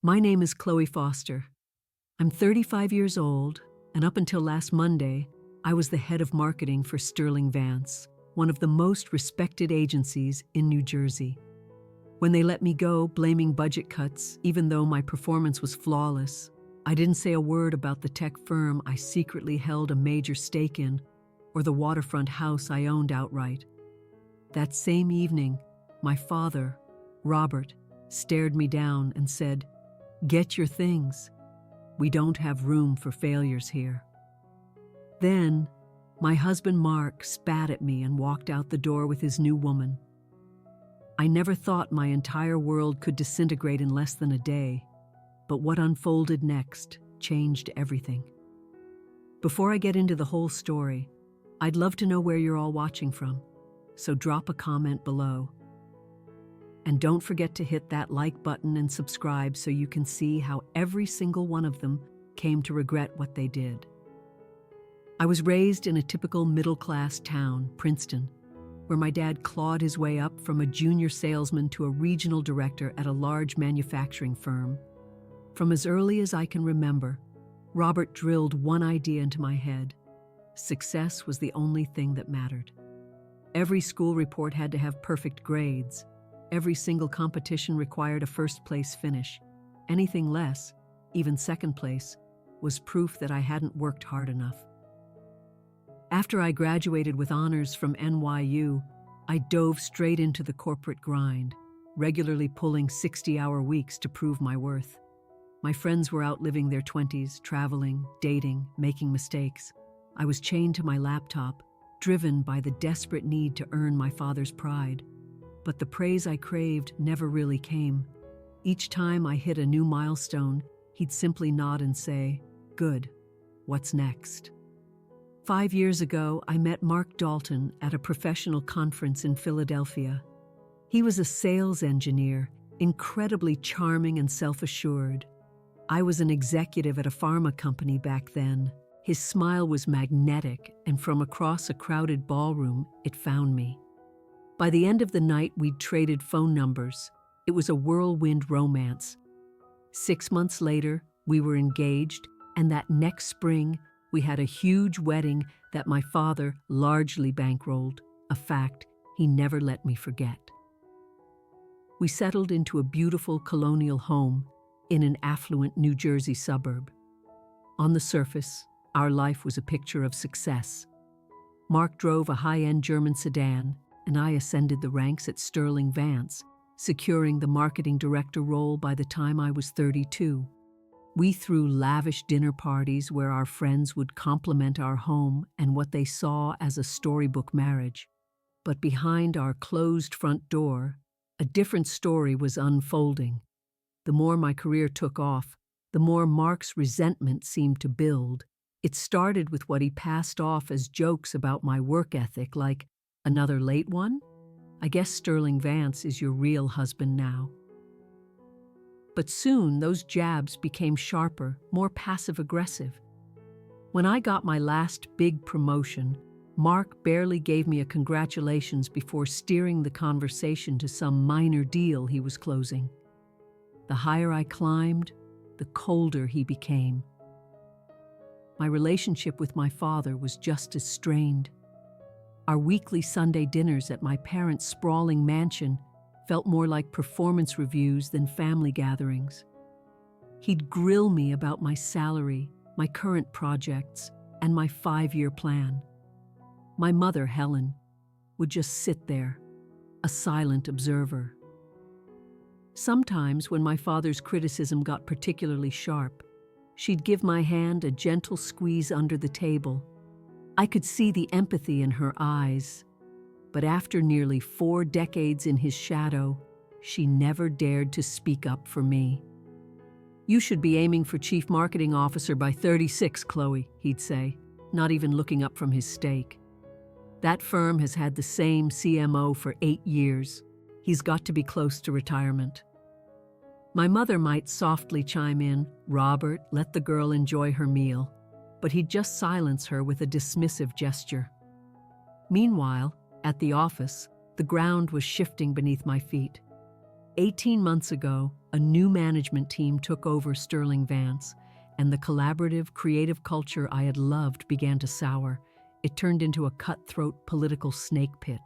My name is Chloe Foster. I'm 35 years old, and up until last Monday, I was the head of marketing for Sterling Vance, one of the most respected agencies in New Jersey. When they let me go, blaming budget cuts, even though my performance was flawless, I didn't say a word about the tech firm I secretly held a major stake in, or the waterfront house I owned outright. That same evening, my father, Robert, stared me down and said, "Get your things. We don't have room for failures here." Then, my husband Mark spat at me and walked out the door with his new woman. I never thought my entire world could disintegrate in less than a day, but what unfolded next changed everything. Before I get into the whole story, I'd love to know where you're all watching from, so drop a comment below. And don't forget to hit that like button and subscribe so you can see how every single one of them came to regret what they did. I was raised in a typical middle-class town, Princeton, where my dad clawed his way up from a junior salesman to a regional director at a large manufacturing firm. From as early as I can remember, Robert drilled one idea into my head: success was the only thing that mattered. Every school report had to have perfect grades. Every single competition required a first-place finish. Anything less, even second place, was proof that I hadn't worked hard enough. After I graduated with honors from NYU, I dove straight into the corporate grind, regularly pulling 60-hour weeks to prove my worth. My friends were out living their 20s, traveling, dating, making mistakes. I was chained to my laptop, driven by the desperate need to earn my father's pride. But the praise I craved never really came. Each time I hit a new milestone, he'd simply nod and say, "Good, what's next?" 5 years ago, I met Mark Dalton at a professional conference in Philadelphia. He was a sales engineer, incredibly charming and self-assured. I was an executive at a pharma company back then. His smile was magnetic, and from across a crowded ballroom, it found me. By the end of the night, we'd traded phone numbers. It was a whirlwind romance. 6 months later, we were engaged, and that next spring, we had a huge wedding that my father largely bankrolled, a fact he never let me forget. We settled into a beautiful colonial home in an affluent New Jersey suburb. On the surface, our life was a picture of success. Mark drove a high-end German sedan, and I ascended the ranks at Sterling Vance, securing the marketing director role by the time I was 32. We threw lavish dinner parties where our friends would compliment our home and what they saw as a storybook marriage. But behind our closed front door, a different story was unfolding. The more my career took off, the more Mark's resentment seemed to build. It started with what he passed off as jokes about my work ethic, like, "Another late one? I guess Sterling Vance is your real husband now." But soon those jabs became sharper, more passive-aggressive. When I got my last big promotion, Mark barely gave me a congratulations before steering the conversation to some minor deal he was closing. The higher I climbed, the colder he became. My relationship with my father was just as strained. Our weekly Sunday dinners at my parents' sprawling mansion felt more like performance reviews than family gatherings. He'd grill me about my salary, my current projects, and my 5-year plan. My mother, Helen, would just sit there, a silent observer. Sometimes, when my father's criticism got particularly sharp, she'd give my hand a gentle squeeze under the table. I could see the empathy in her eyes. But after nearly 4 decades in his shadow, she never dared to speak up for me. "You should be aiming for Chief Marketing Officer by 36, Chloe," he'd say, not even looking up from his steak. "That firm has had the same CMO for 8 years. He's got to be close to retirement." My mother might softly chime in, "Robert, let the girl enjoy her meal," but he'd just silence her with a dismissive gesture. Meanwhile, at the office, the ground was shifting beneath my feet. 18 months ago, a new management team took over Sterling Vance, and the collaborative, creative culture I had loved began to sour. It turned into a cutthroat political snake pit.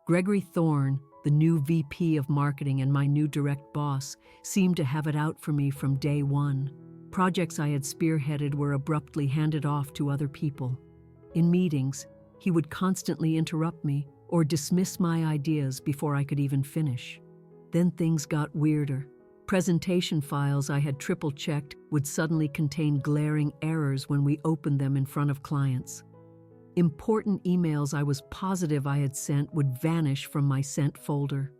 Gregory Thorne, the new VP of marketing and my new direct boss, seemed to have it out for me from day one. Projects I had spearheaded were abruptly handed off to other people. In meetings, he would constantly interrupt me or dismiss my ideas before I could even finish. Then things got weirder. Presentation files I had triple-checked would suddenly contain glaring errors when we opened them in front of clients. Important emails I was positive I had sent would vanish from my sent folder.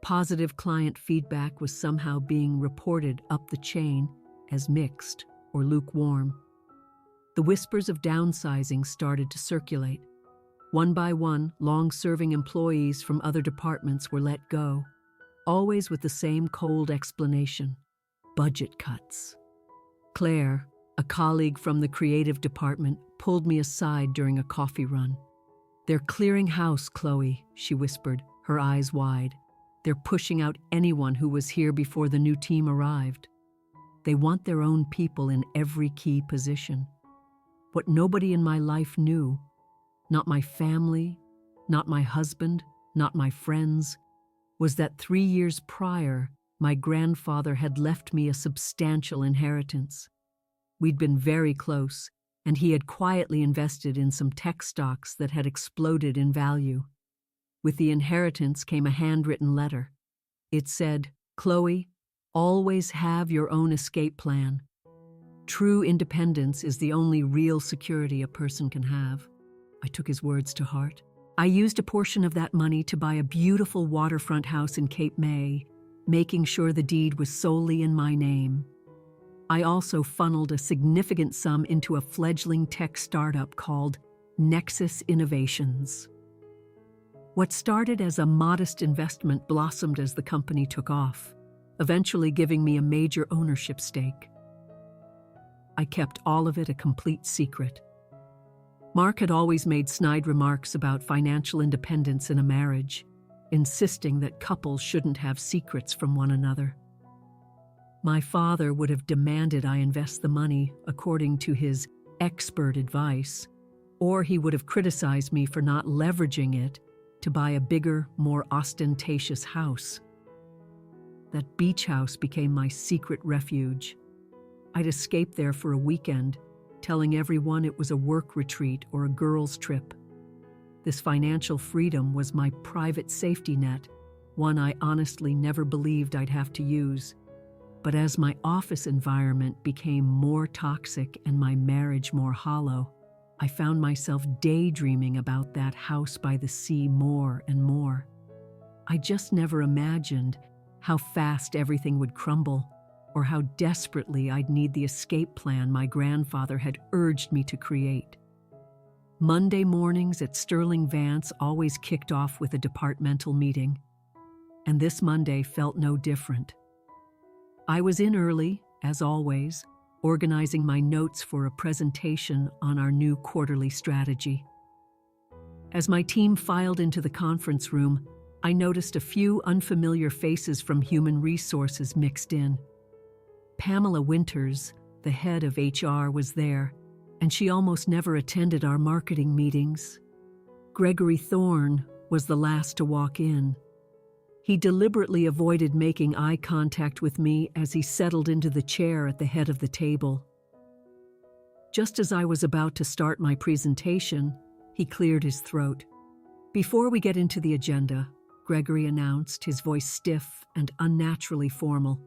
Positive client feedback was somehow being reported up the chain as mixed or lukewarm. The whispers of downsizing started to circulate. One by one, long-serving employees from other departments were let go, always with the same cold explanation: budget cuts. Claire, a colleague from the creative department, pulled me aside during a coffee run. "They're clearing house, Chloe," she whispered, her eyes wide. "They're pushing out anyone who was here before the new team arrived. They want their own people in every key position." What nobody in my life knew, not my family, not my husband, not my friends, was that 3 years prior, my grandfather had left me a substantial inheritance. We'd been very close, and he had quietly invested in some tech stocks that had exploded in value. With the inheritance came a handwritten letter. It said, "Chloe, always have your own escape plan. True independence is the only real security a person can have." I took his words to heart. I used a portion of that money to buy a beautiful waterfront house in Cape May, making sure the deed was solely in my name. I also funneled a significant sum into a fledgling tech startup called Nexus Innovations. What started as a modest investment blossomed as the company took off, eventually giving me a major ownership stake. I kept all of it a complete secret. Mark had always made snide remarks about financial independence in a marriage, insisting that couples shouldn't have secrets from one another. My father would have demanded I invest the money according to his expert advice, or he would have criticized me for not leveraging it to buy a bigger, more ostentatious house. That beach house became my secret refuge. I'd escape there for a weekend, telling everyone it was a work retreat or a girls' trip. This financial freedom was my private safety net, one I honestly never believed I'd have to use. But as my office environment became more toxic and my marriage more hollow, I found myself daydreaming about that house by the sea more and more. I just never imagined how fast everything would crumble, or how desperately I'd need the escape plan my grandfather had urged me to create. Monday mornings at Sterling Vance always kicked off with a departmental meeting, and this Monday felt no different. I was in early, as always, organizing my notes for a presentation on our new quarterly strategy. As my team filed into the conference room, I noticed a few unfamiliar faces from human resources mixed in. Pamela Winters, the head of HR, was there, and she almost never attended our marketing meetings. Gregory Thorne was the last to walk in. He deliberately avoided making eye contact with me as he settled into the chair at the head of the table. Just as I was about to start my presentation, he cleared his throat. "Before we get into the agenda," Gregory announced, his voice stiff and unnaturally formal,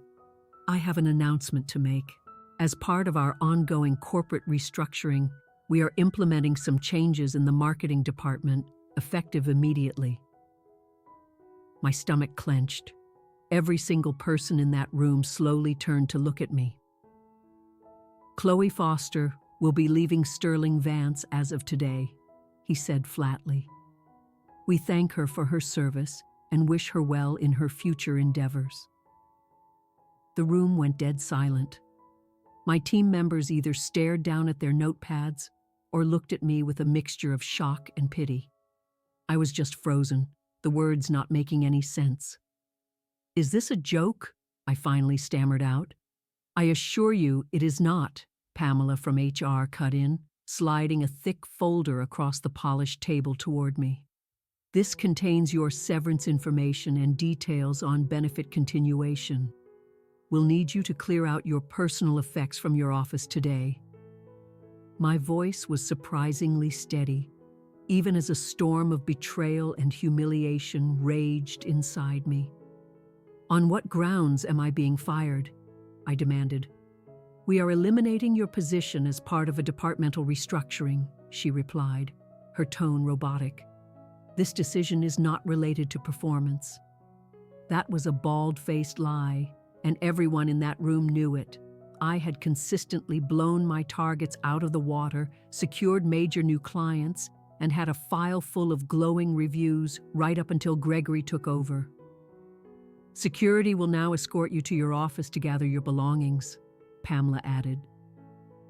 "I have an announcement to make. As part of our ongoing corporate restructuring, we are implementing some changes in the marketing department, effective immediately." My stomach clenched. Every single person in that room slowly turned to look at me. "Chloe Foster will be leaving Sterling Vance as of today," he said flatly. "We thank her for her service and wish her well in her future endeavors." The room went dead silent. My team members either stared down at their notepads or looked at me with a mixture of shock and pity. I was just frozen, the words not making any sense. Is this a joke? I finally stammered out. I assure you it is not, Pamela from HR cut in, sliding a thick folder across the polished table toward me. This contains your severance information and details on benefit continuation. We'll need you to clear out your personal effects from your office today. My voice was surprisingly steady, even as a storm of betrayal and humiliation raged inside me. On what grounds am I being fired? I demanded. We are eliminating your position as part of a departmental restructuring, she replied, her tone robotic. This decision is not related to performance. That was a bald-faced lie, and everyone in that room knew it. I had consistently blown my targets out of the water, secured major new clients, and had a file full of glowing reviews right up until Gregory took over. Security will now escort you to your office to gather your belongings, Pamela added.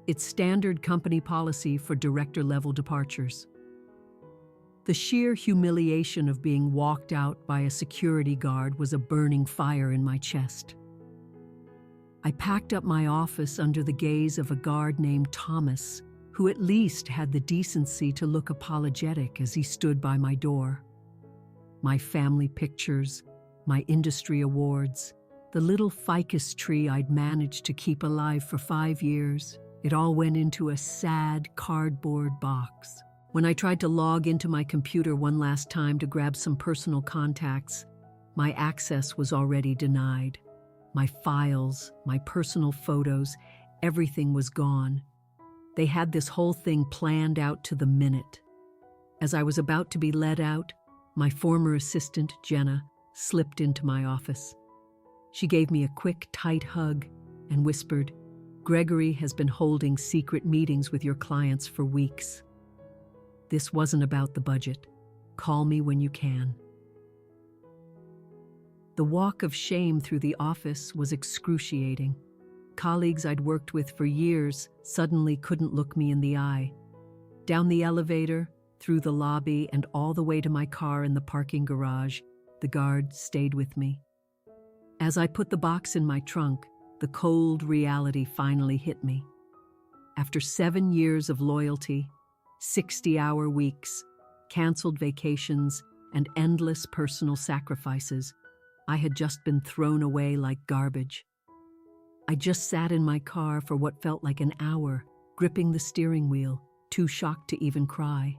It's standard company policy for director-level departures. The sheer humiliation of being walked out by a security guard was a burning fire in my chest. I packed up my office under the gaze of a guard named Thomas, who at least had the decency to look apologetic as he stood by my door. My family pictures, my industry awards, the little ficus tree I'd managed to keep alive for 5 years, it all went into a sad cardboard box. When I tried to log into my computer one last time to grab some personal contacts, my access was already denied. My files, my personal photos, everything was gone. They had this whole thing planned out to the minute. As I was about to be let out, my former assistant, Jenna, slipped into my office. She gave me a quick, tight hug and whispered, "Gregory has been holding secret meetings with your clients for weeks. This wasn't about the budget. Call me when you can." The walk of shame through the office was excruciating. Colleagues I'd worked with for years suddenly couldn't look me in the eye. Down the elevator, through the lobby, and all the way to my car in the parking garage, the guard stayed with me. As I put the box in my trunk, the cold reality finally hit me. After 7 years of loyalty, 60-hour weeks, canceled vacations, and endless personal sacrifices, I had just been thrown away like garbage. I just sat in my car for what felt like an hour, gripping the steering wheel, too shocked to even cry.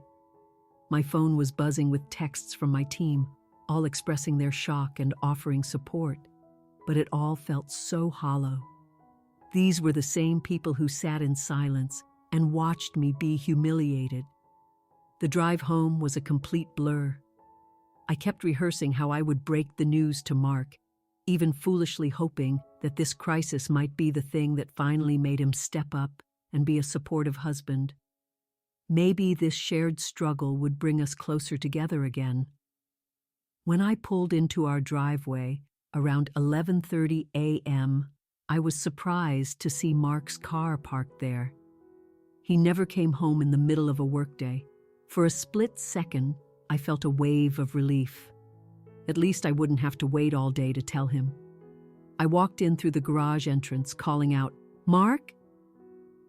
My phone was buzzing with texts from my team, all expressing their shock and offering support, but it all felt so hollow. These were the same people who sat in silence and watched me be humiliated. The drive home was a complete blur. I kept rehearsing how I would break the news to Mark, even foolishly hoping that this crisis might be the thing that finally made him step up and be a supportive husband. Maybe this shared struggle would bring us closer together again. When I pulled into our driveway around 11:30 a.m., I was surprised to see Mark's car parked there. He never came home in the middle of a workday. For a split second, I felt a wave of relief. At least I wouldn't have to wait all day to tell him. I walked in through the garage entrance, calling out, "Mark?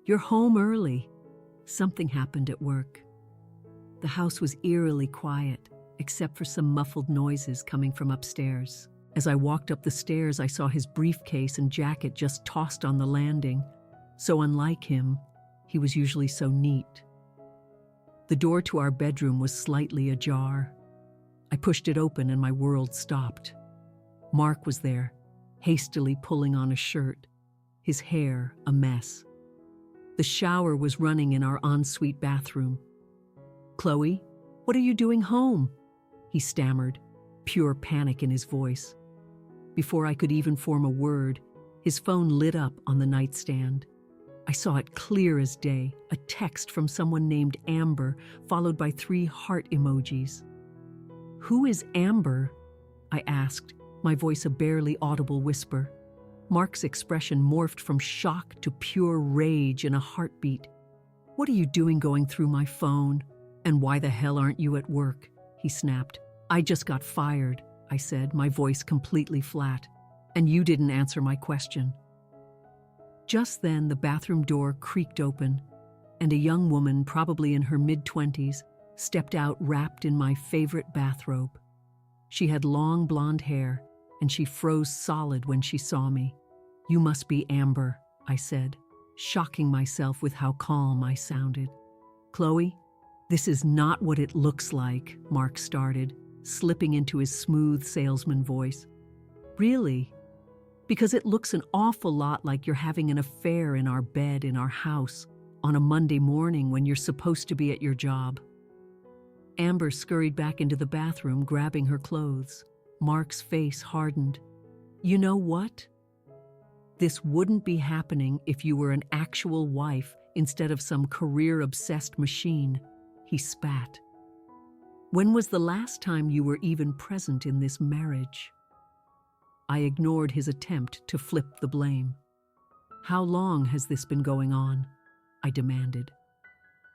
You're home early." Something happened at work. The house was eerily quiet, except for some muffled noises coming from upstairs. As I walked up the stairs, I saw his briefcase and jacket just tossed on the landing. So unlike him, he was usually so neat. The door to our bedroom was slightly ajar. I pushed it open and my world stopped. Mark was there, hastily pulling on a shirt, his hair a mess. The shower was running in our ensuite bathroom. "Chloe, what are you doing home?" he stammered, pure panic in his voice. Before I could even form a word, his phone lit up on the nightstand. I saw it clear as day, a text from someone named Amber, followed by 3 heart emojis. "Who is Amber?" I asked, my voice a barely audible whisper. Mark's expression morphed from shock to pure rage in a heartbeat. "What are you doing going through my phone? And why the hell aren't you at work?" he snapped. "I just got fired. I said, my voice completely flat. And you didn't answer my question. Just then, the bathroom door creaked open, and a young woman, probably in her mid-20s, stepped out wrapped in my favorite bathrobe. She had long blonde hair, and she froze solid when she saw me. "You must be Amber," I said, shocking myself with how calm I sounded. "Chloe, this is not what it looks like," Mark started, slipping into his smooth salesman voice. "Really? Because it looks an awful lot like you're having an affair in our bed in our house on a Monday morning when you're supposed to be at your job." Amber scurried back into the bathroom, grabbing her clothes. Mark's face hardened. "You know what? This wouldn't be happening if you were an actual wife instead of some career-obsessed machine," he spat. "When was the last time you were even present in this marriage?" I ignored his attempt to flip the blame. "How long has this been going on?" I demanded.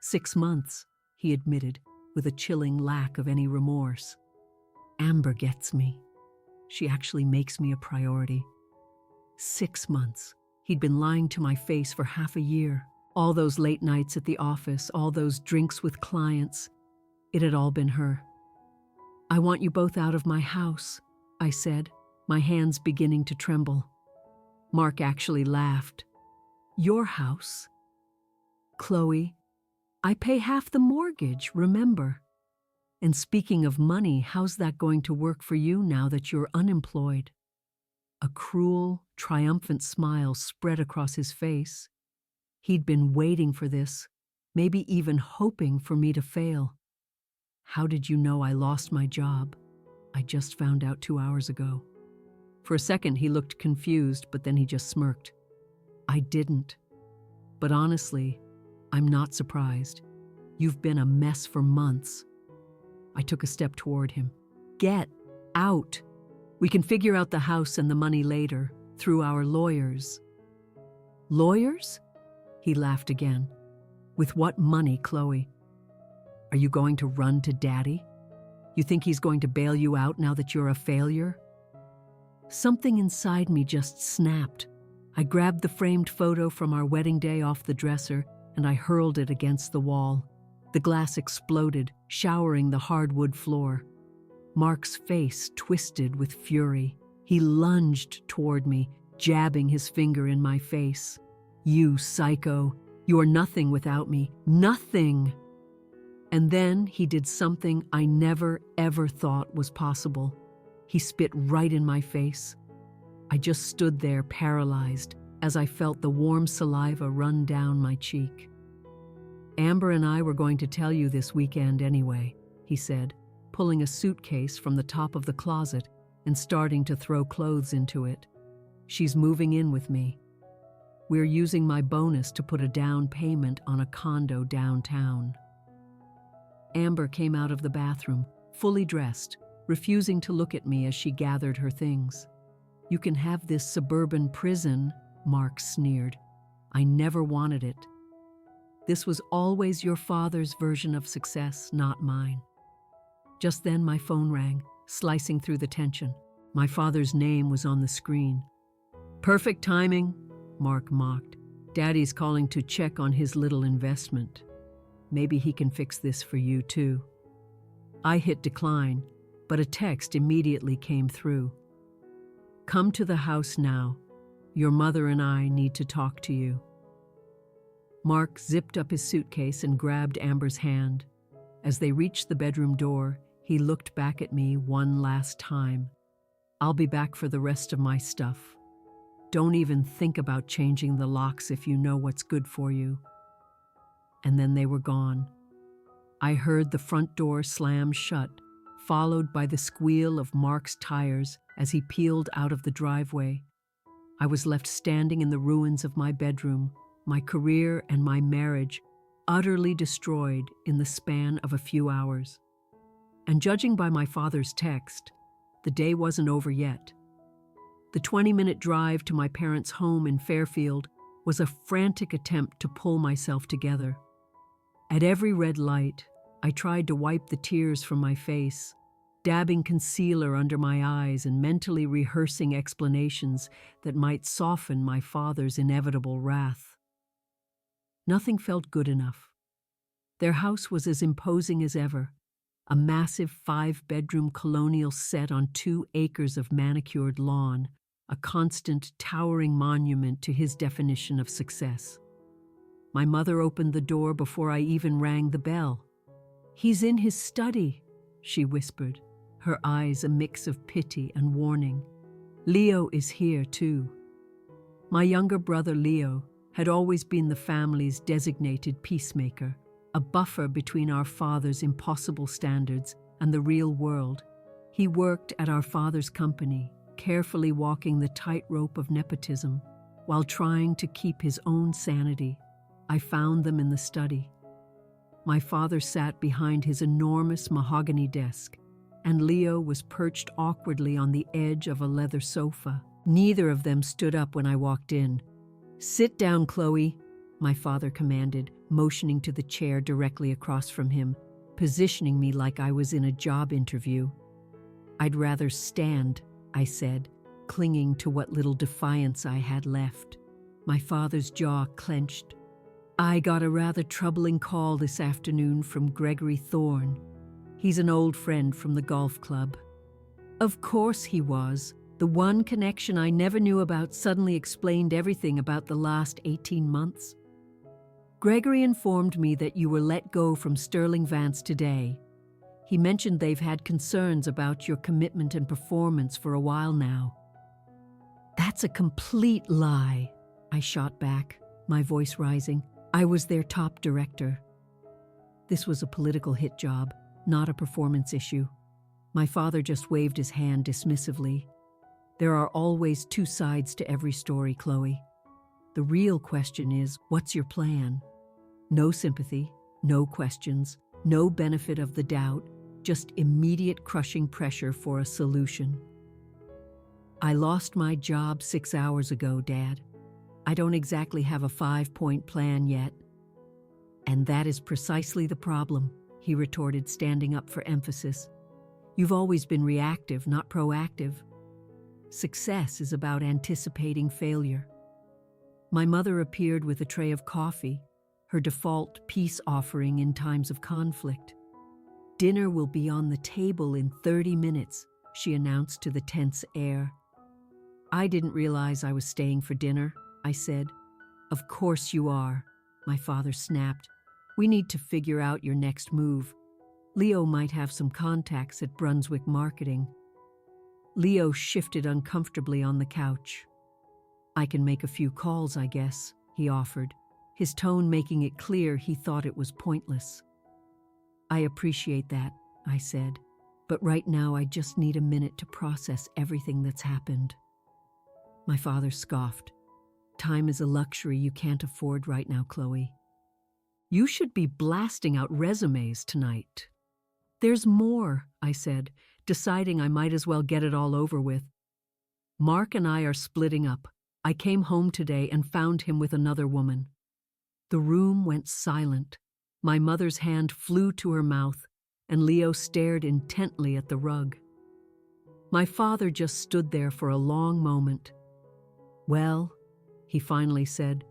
6 months, he admitted, with a chilling lack of any remorse. "Amber gets me. She actually makes me a priority." 6 months. He'd been lying to my face for half a year. All those late nights at the office, all those drinks with clients. It had all been her. "I want you both out of my house," I said, my hands beginning to tremble. Mark actually laughed. "Your house? Chloe, I pay half the mortgage, remember? And speaking of money, how's that going to work for you now that you're unemployed?" A cruel, triumphant smile spread across his face. He'd been waiting for this, maybe even hoping for me to fail. "How did you know I lost my job?" "I just found out 2 hours ago." For a second, he looked confused, but then he just smirked. "I didn't. But honestly, I'm not surprised. You've been a mess for months." I took a step toward him. "Get out. We can figure out the house and the money later, through our lawyers." "Lawyers?" He laughed again. "With what money, Chloe? Are you going to run to Daddy? You think he's going to bail you out now that you're a failure?" Something inside me just snapped. I grabbed the framed photo from our wedding day off the dresser and I hurled it against the wall. The glass exploded, showering the hardwood floor. Mark's face twisted with fury. He lunged toward me, jabbing his finger in my face. "You psycho! You're nothing without me. Nothing!" And then he did something I never, ever thought was possible. He spit right in my face. I just stood there paralyzed as I felt the warm saliva run down my cheek. "Amber and I were going to tell you this weekend anyway," he said, pulling a suitcase from the top of the closet and starting to throw clothes into it. "She's moving in with me. We're using my bonus to put a down payment on a condo downtown." Amber came out of the bathroom, fully dressed, refusing to look at me as she gathered her things. "You can have this suburban prison," Mark sneered. "I never wanted it. This was always your father's version of success, not mine." Just then my phone rang, slicing through the tension. My father's name was on the screen. "Perfect timing," Mark mocked. "Daddy's calling to check on his little investment. Maybe he can fix this for you too." I hit decline, but a text immediately came through. "Come to the house now. Your mother and I need to talk to you." Mark zipped up his suitcase and grabbed Amber's hand. As they reached the bedroom door, he looked back at me one last time. "I'll be back for the rest of my stuff. Don't even think about changing the locks if you know what's good for you." And then they were gone. I heard the front door slam shut, followed by the squeal of Mark's tires as he peeled out of the driveway. I was left standing in the ruins of my bedroom, my career and my marriage utterly destroyed in the span of a few hours. And judging by my father's text, the day wasn't over yet. The 20-minute drive to my parents' home in Fairfield was a frantic attempt to pull myself together. At every red light, I tried to wipe the tears from my face, dabbing concealer under my eyes and mentally rehearsing explanations that might soften my father's inevitable wrath. Nothing felt good enough. Their house was as imposing as ever, a massive 5-bedroom colonial set on 2 acres of manicured lawn, a constant, towering monument to his definition of success. My mother opened the door before I even rang the bell. "He's in his study," she whispered, her eyes a mix of pity and warning. "Leo is here, too." My younger brother, Leo, had always been the family's designated peacemaker, a buffer between our father's impossible standards and the real world. He worked at our father's company, carefully walking the tightrope of nepotism, while trying to keep his own sanity. I found them in the study. My father sat behind his enormous mahogany desk, and Leo was perched awkwardly on the edge of a leather sofa. Neither of them stood up when I walked in. "Sit down, Chloe," my father commanded, motioning to the chair directly across from him, positioning me like I was in a job interview. "I'd rather stand," I said, clinging to what little defiance I had left. My father's jaw clenched. "I got a rather troubling call this afternoon from Gregory Thorne. He's an old friend from the golf club." Of course he was. The one connection I never knew about suddenly explained everything about the last 18 months. "Gregory informed me that you were let go from Sterling Vance today. He mentioned they've had concerns about your commitment and performance for a while now." "That's a complete lie," I shot back, my voice rising. "I was their top director." This was a political hit job, not a performance issue. My father just waved his hand dismissively. "There are always 2 sides to every story, Chloe. The real question is, what's your plan?" No sympathy, no questions, no benefit of the doubt, just immediate crushing pressure for a solution. "I lost my job 6 hours ago, Dad. I don't exactly have a 5-point plan yet." "And that is precisely the problem," he retorted, standing up for emphasis. "You've always been reactive, not proactive. Success is about anticipating failure." My mother appeared with a tray of coffee, her default peace offering in times of conflict. "Dinner will be on the table in 30 minutes, she announced to the tense air. "I didn't realize I was staying for dinner," I said. "Of course you are," my father snapped. "We need to figure out your next move. Leo might have some contacts at Brunswick Marketing." Leo shifted uncomfortably on the couch. "I can make a few calls, I guess," he offered, his tone making it clear he thought it was pointless. "I appreciate that," I said, "but right now I just need a minute to process everything that's happened." My father scoffed. "Time is a luxury you can't afford right now, Chloe. You should be blasting out resumes tonight." "There's more," I said, deciding I might as well get it all over with. "Mark and I are splitting up. I came home today and found him with another woman." The room went silent. My mother's hand flew to her mouth, and Leo stared intently at the rug. My father just stood there for a long moment. "Well," he finally said,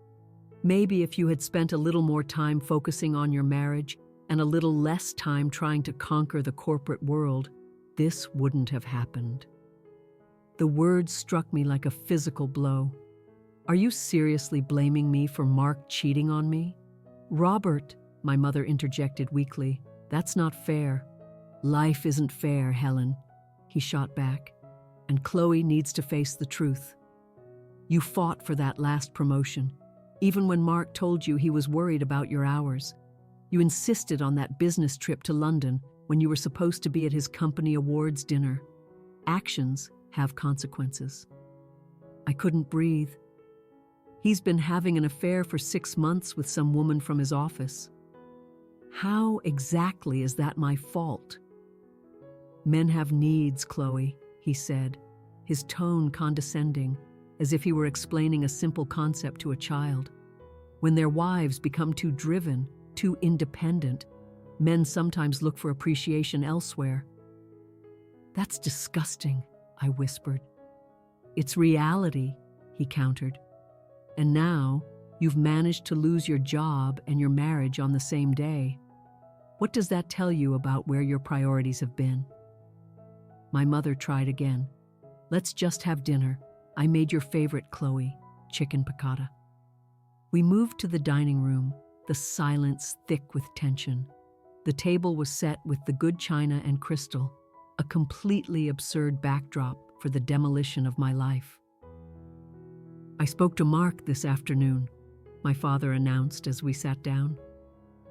"maybe if you had spent a little more time focusing on your marriage and a little less time trying to conquer the corporate world, this wouldn't have happened." The words struck me like a physical blow. "Are you seriously blaming me for Mark cheating on me?" "Robert," my mother interjected weakly, "that's not fair." "Life isn't fair, Helen," he shot back, "and Chloe needs to face the truth. You fought for that last promotion, even when Mark told you he was worried about your hours. You insisted on that business trip to London when you were supposed to be at his company awards dinner. Actions have consequences." I couldn't breathe. "He's been having an affair for 6 months with some woman from his office. How exactly is that my fault?" "Men have needs, Chloe," he said, his tone condescending, as if he were explaining a simple concept to a child. "When their wives become too driven, too independent, men sometimes look for appreciation elsewhere." That's disgusting, I whispered. It's reality, he countered. And now, you've managed to lose your job and your marriage on the same day. What does that tell you about where your priorities have been? My mother tried again. Let's just have dinner. I made your favorite, Chloe, chicken piccata. We moved to the dining room, the silence thick with tension. The table was set with the good china and crystal, a completely absurd backdrop for the demolition of my life. I spoke to Mark this afternoon, my father announced as we sat down.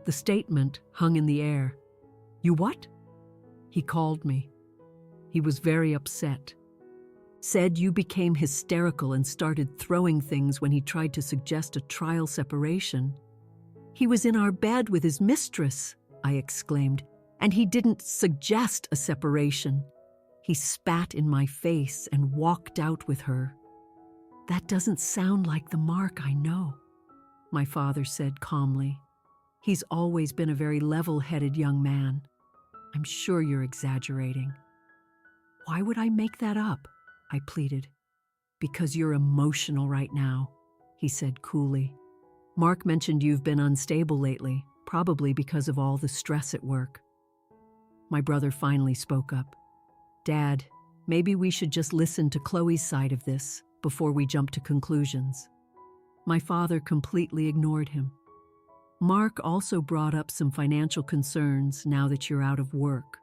The statement hung in the air. You what? He called me. He was very upset. Said you became hysterical and started throwing things when he tried to suggest a trial separation. He was in our bed with his mistress, I exclaimed, and he didn't suggest a separation. He spat in my face and walked out with her. That doesn't sound like the Mark I know, my father said calmly. He's always been a very level-headed young man. I'm sure you're exaggerating. Why would I make that up? I pleaded. Because you're emotional right now, he said coolly. Mark mentioned you've been unstable lately, probably because of all the stress at work. My brother finally spoke up. Dad, maybe we should just listen to Chloe's side of this before we jump to conclusions. My father completely ignored him. Mark also brought up some financial concerns now that you're out of work.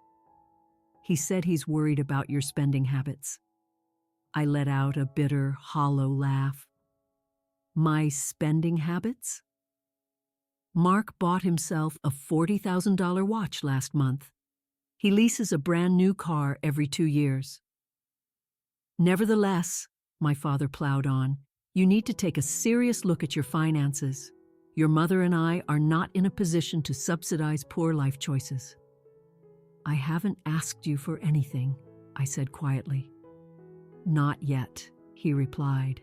He said he's worried about your spending habits. I let out a bitter, hollow laugh. My spending habits? Mark bought himself a $40,000 watch last month. He leases a brand new car every 2 years. Nevertheless, my father plowed on, you need to take a serious look at your finances. Your mother and I are not in a position to subsidize poor life choices. I haven't asked you for anything, I said quietly. Not yet, he replied.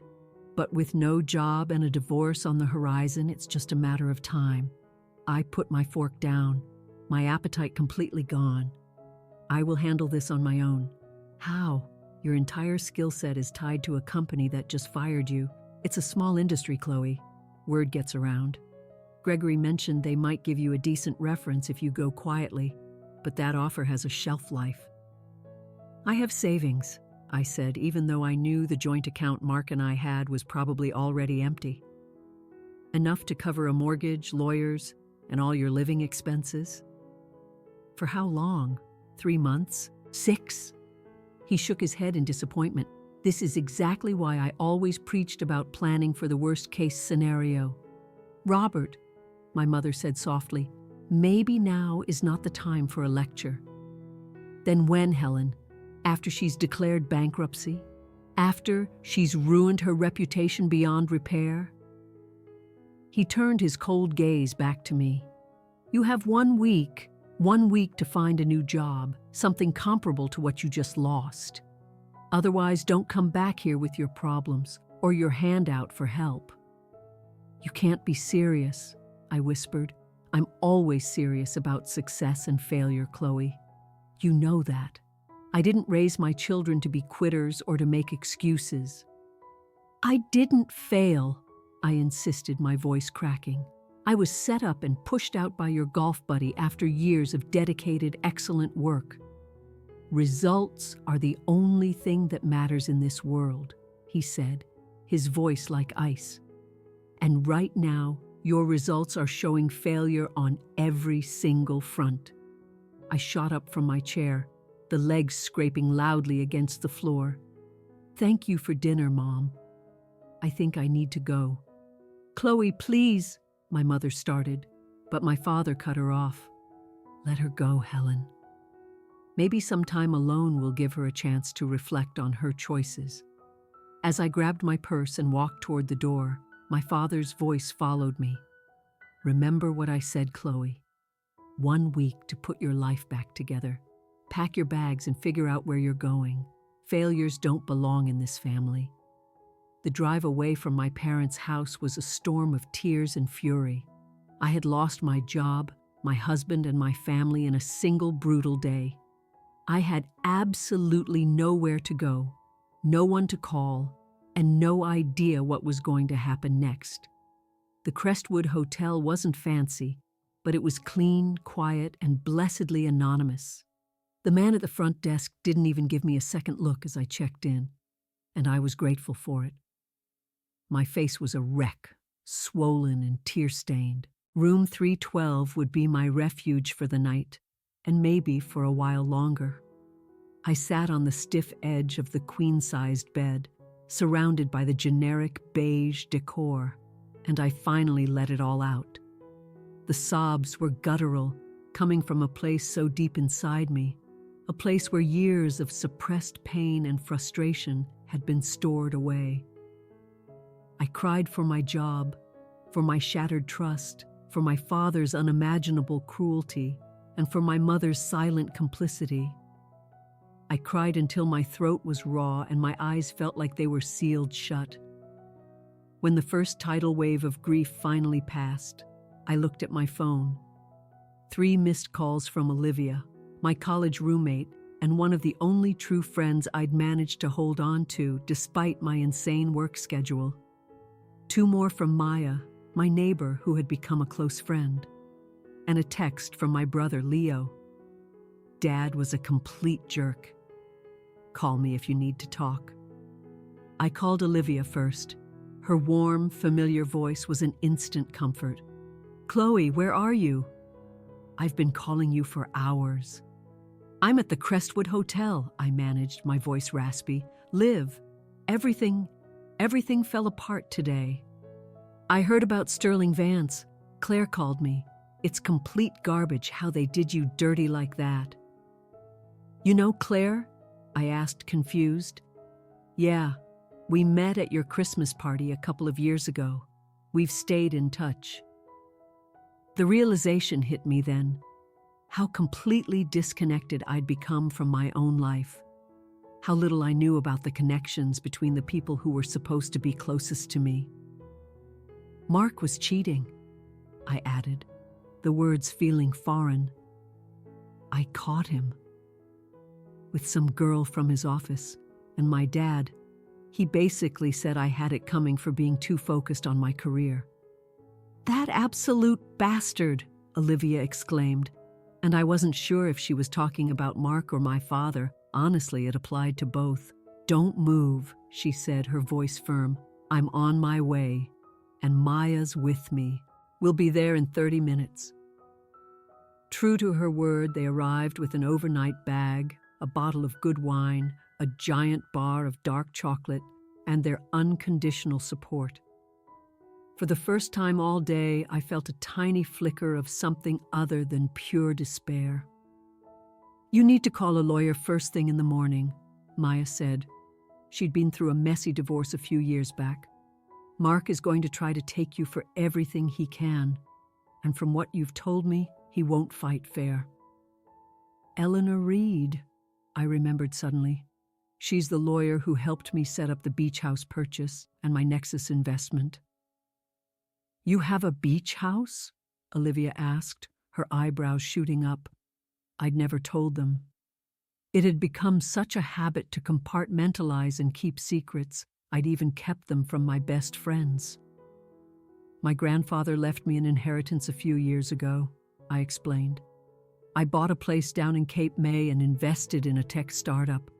But with no job and a divorce on the horizon, it's just a matter of time. I put my fork down, my appetite completely gone. I will handle this on my own. How? Your entire skill set is tied to a company that just fired you. It's a small industry, Chloe. Word gets around. Gregory mentioned they might give you a decent reference if you go quietly, but that offer has a shelf life. I have savings, I said, even though I knew the joint account Mark and I had was probably already empty. Enough to cover a mortgage, lawyers, and all your living expenses. For how long? 3 months? 6? He shook his head in disappointment. This is exactly why I always preached about planning for the worst-case scenario. Robert, my mother said softly, maybe now is not the time for a lecture. Then when, Helen? After she's declared bankruptcy? After she's ruined her reputation beyond repair? He turned his cold gaze back to me. You have 1 week to find a new job, something comparable to what you just lost. Otherwise, don't come back here with your problems or your hand out for help. You can't be serious, I whispered. I'm always serious about success and failure, Chloe. You know that. I didn't raise my children to be quitters or to make excuses. I didn't fail, I insisted, my voice cracking. I was set up and pushed out by your golf buddy after years of dedicated, excellent work. Results are the only thing that matters in this world, he said, his voice like ice. And right now, your results are showing failure on every single front. I shot up from my chair, the legs scraping loudly against the floor. Thank you for dinner, Mom. I think I need to go. Chloe, please, my mother started, but my father cut her off. Let her go, Helen. Maybe some time alone will give her a chance to reflect on her choices. As I grabbed my purse and walked toward the door, my father's voice followed me. Remember what I said, Chloe. 1 week to put your life back together. Pack your bags and figure out where you're going. Failures don't belong in this family. The drive away from my parents' house was a storm of tears and fury. I had lost my job, my husband, and my family in a single brutal day. I had absolutely nowhere to go, no one to call, and no idea what was going to happen next. The Crestwood Hotel wasn't fancy, but it was clean, quiet, and blessedly anonymous. The man at the front desk didn't even give me a second look as I checked in, and I was grateful for it. My face was a wreck, swollen and tear-stained. Room 312 would be my refuge for the night, and maybe for a while longer. I sat on the stiff edge of the queen-sized bed, surrounded by the generic beige decor, and I finally let it all out. The sobs were guttural, coming from a place so deep inside me, a place where years of suppressed pain and frustration had been stored away. I cried for my job, for my shattered trust, for my father's unimaginable cruelty, and for my mother's silent complicity. I cried until my throat was raw and my eyes felt like they were sealed shut. When the first tidal wave of grief finally passed, I looked at my phone. 3 missed calls from Olivia, my college roommate, and one of the only true friends I'd managed to hold on to despite my insane work schedule. 2 more from Maya, my neighbor who had become a close friend, and a text from my brother Leo. Dad was a complete jerk. Call me if you need to talk. I called Olivia first. Her warm, familiar voice was an instant comfort. Chloe, where are you? I've been calling you for hours. I'm at the Crestwood Hotel, I managed, my voice raspy. Liv, everything fell apart today. I heard about Sterling Vance. Claire called me. It's complete garbage how they did you dirty like that. You know Claire? I asked, confused. Yeah, we met at your Christmas party a couple of years ago. We've stayed in touch. The realization hit me then. How completely disconnected I'd become from my own life. How little I knew about the connections between the people who were supposed to be closest to me. Mark was cheating, I added, the words feeling foreign. I caught him. With some girl from his office, and my dad. He basically said I had it coming for being too focused on my career. That absolute bastard, Olivia exclaimed, and I wasn't sure if she was talking about Mark or my father. Honestly, it applied to both. Don't move, she said, her voice firm. I'm on my way, and Maya's with me. We'll be there in 30 minutes. True to her word, they arrived with an overnight bag, a bottle of good wine, a giant bar of dark chocolate, and their unconditional support. For the first time all day, I felt a tiny flicker of something other than pure despair. You need to call a lawyer first thing in the morning, Maya said. She'd been through a messy divorce a few years back. Mark is going to try to take you for everything he can, and from what you've told me, he won't fight fair. Eleanor Reed, I remembered suddenly. She's the lawyer who helped me set up the beach house purchase and my Nexus investment. You have a beach house? Olivia asked, her eyebrows shooting up. I'd never told them. It had become such a habit to compartmentalize and keep secrets, I'd even kept them from my best friends. My grandfather left me an inheritance a few years ago, I explained. I bought a place down in Cape May and invested in a tech startup.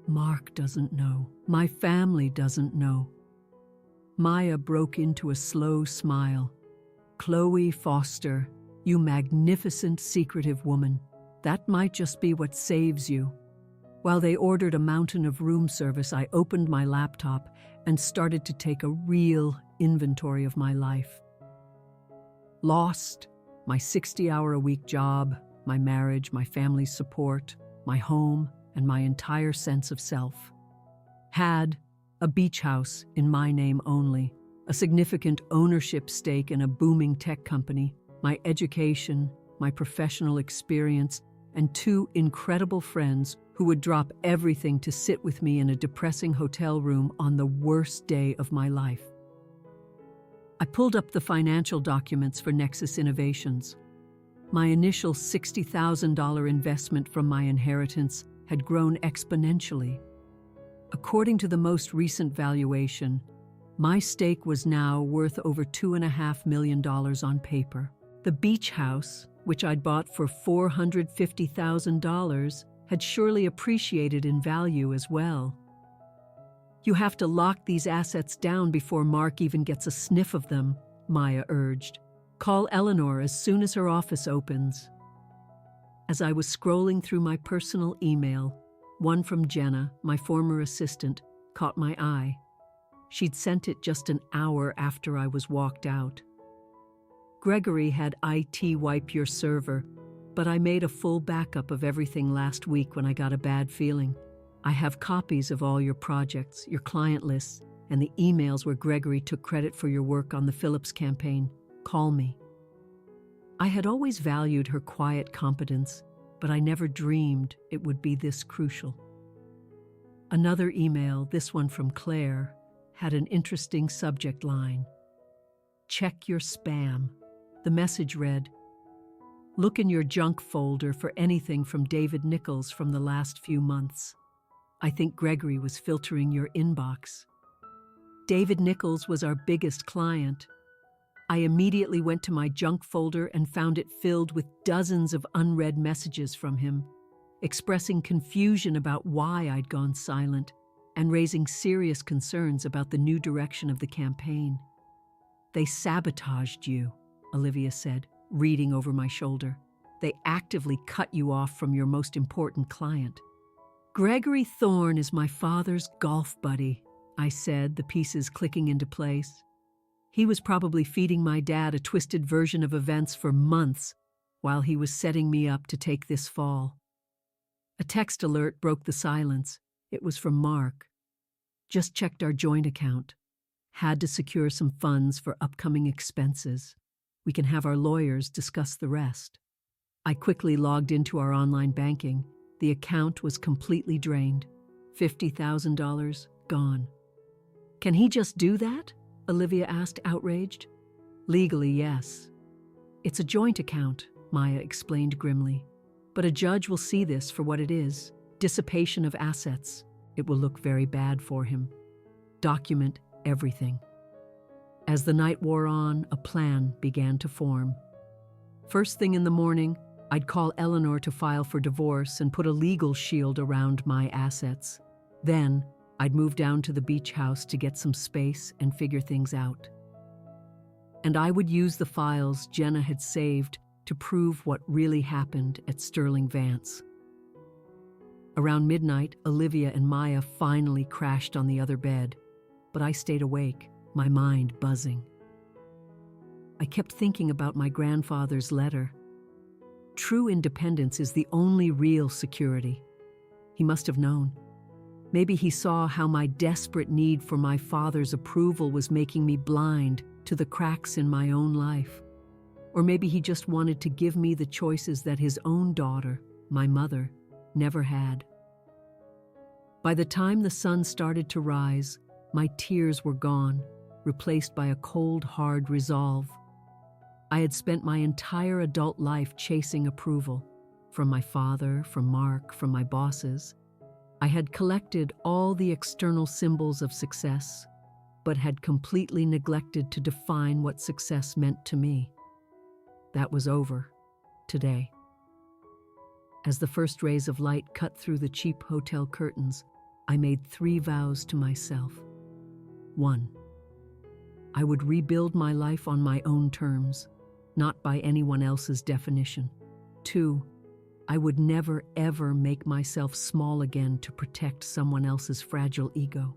Mark doesn't know. My family doesn't know. Maya broke into a slow smile. Chloe Foster, you magnificent, secretive woman. That might just be what saves you. While they ordered a mountain of room service, I opened my laptop and started to take a real inventory of my life. Lost, my 60-hour-a-week job, my marriage, my family's support, my home, and my entire sense of self. Had a beach house in my name only, a significant ownership stake in a booming tech company, my education, my professional experience, and 2 incredible friends who would drop everything to sit with me in a depressing hotel room on the worst day of my life. I pulled up the financial documents for Nexus Innovations. My initial $60,000 investment from my inheritance had grown exponentially. According to the most recent valuation, my stake was now worth over $2.5 million on paper. The beach house, which I'd bought for $450,000, had surely appreciated in value as well. You have to lock these assets down before Mark even gets a sniff of them, Maya urged. Call Eleanor as soon as her office opens. As I was scrolling through my personal email, one from Jenna, my former assistant, caught my eye. She'd sent it just an hour after I was walked out. Gregory had IT wipe your server, but I made a full backup of everything last week when I got a bad feeling. I have copies of all your projects, your client lists, and the emails where Gregory took credit for your work on the Phillips campaign. Call me. I had always valued her quiet competence, but I never dreamed it would be this crucial. Another email, this one from Claire, had an interesting subject line. Check your spam. The message read, look in your junk folder for anything from David Nichols from the last few months. I think Gregory was filtering your inbox. David Nichols was our biggest client. I immediately went to my junk folder and found it filled with dozens of unread messages from him, expressing confusion about why I'd gone silent and raising serious concerns about the new direction of the campaign. They sabotaged you, Olivia said, reading over my shoulder. They actively cut you off from your most important client. Gregory Thorne is my father's golf buddy, I said, the pieces clicking into place. He was probably feeding my dad a twisted version of events for months while he was setting me up to take this fall. A text alert broke the silence. It was from Mark. Just checked our joint account. Had to secure some funds for upcoming expenses. We can have our lawyers discuss the rest. I quickly logged into our online banking. The account was completely drained. $50,000 gone. Can he just do that? Olivia asked, outraged. Legally, yes. It's a joint account, Maya explained grimly. But a judge will see this for what it is, dissipation of assets. It will look very bad for him. Document everything. As the night wore on, a plan began to form. First thing in the morning, I'd call Eleanor to file for divorce and put a legal shield around my assets. Then, I'd move down to the beach house to get some space and figure things out. And I would use the files Jenna had saved to prove what really happened at Sterling Vance. Around midnight, Olivia and Maya finally crashed on the other bed, but I stayed awake, my mind buzzing. I kept thinking about my grandfather's letter. True independence is the only real security. He must have known. Maybe he saw how my desperate need for my father's approval was making me blind to the cracks in my own life. Or maybe he just wanted to give me the choices that his own daughter, my mother, never had. By the time the sun started to rise, my tears were gone, replaced by a cold, hard resolve. I had spent my entire adult life chasing approval, from my father, from Mark, from my bosses. I had collected all the external symbols of success, but had completely neglected to define what success meant to me. That was over, today. As the first rays of light cut through the cheap hotel curtains, I made 3 vows to myself. 1. I would rebuild my life on my own terms, not by anyone else's definition. 2. I would never, ever make myself small again to protect someone else's fragile ego.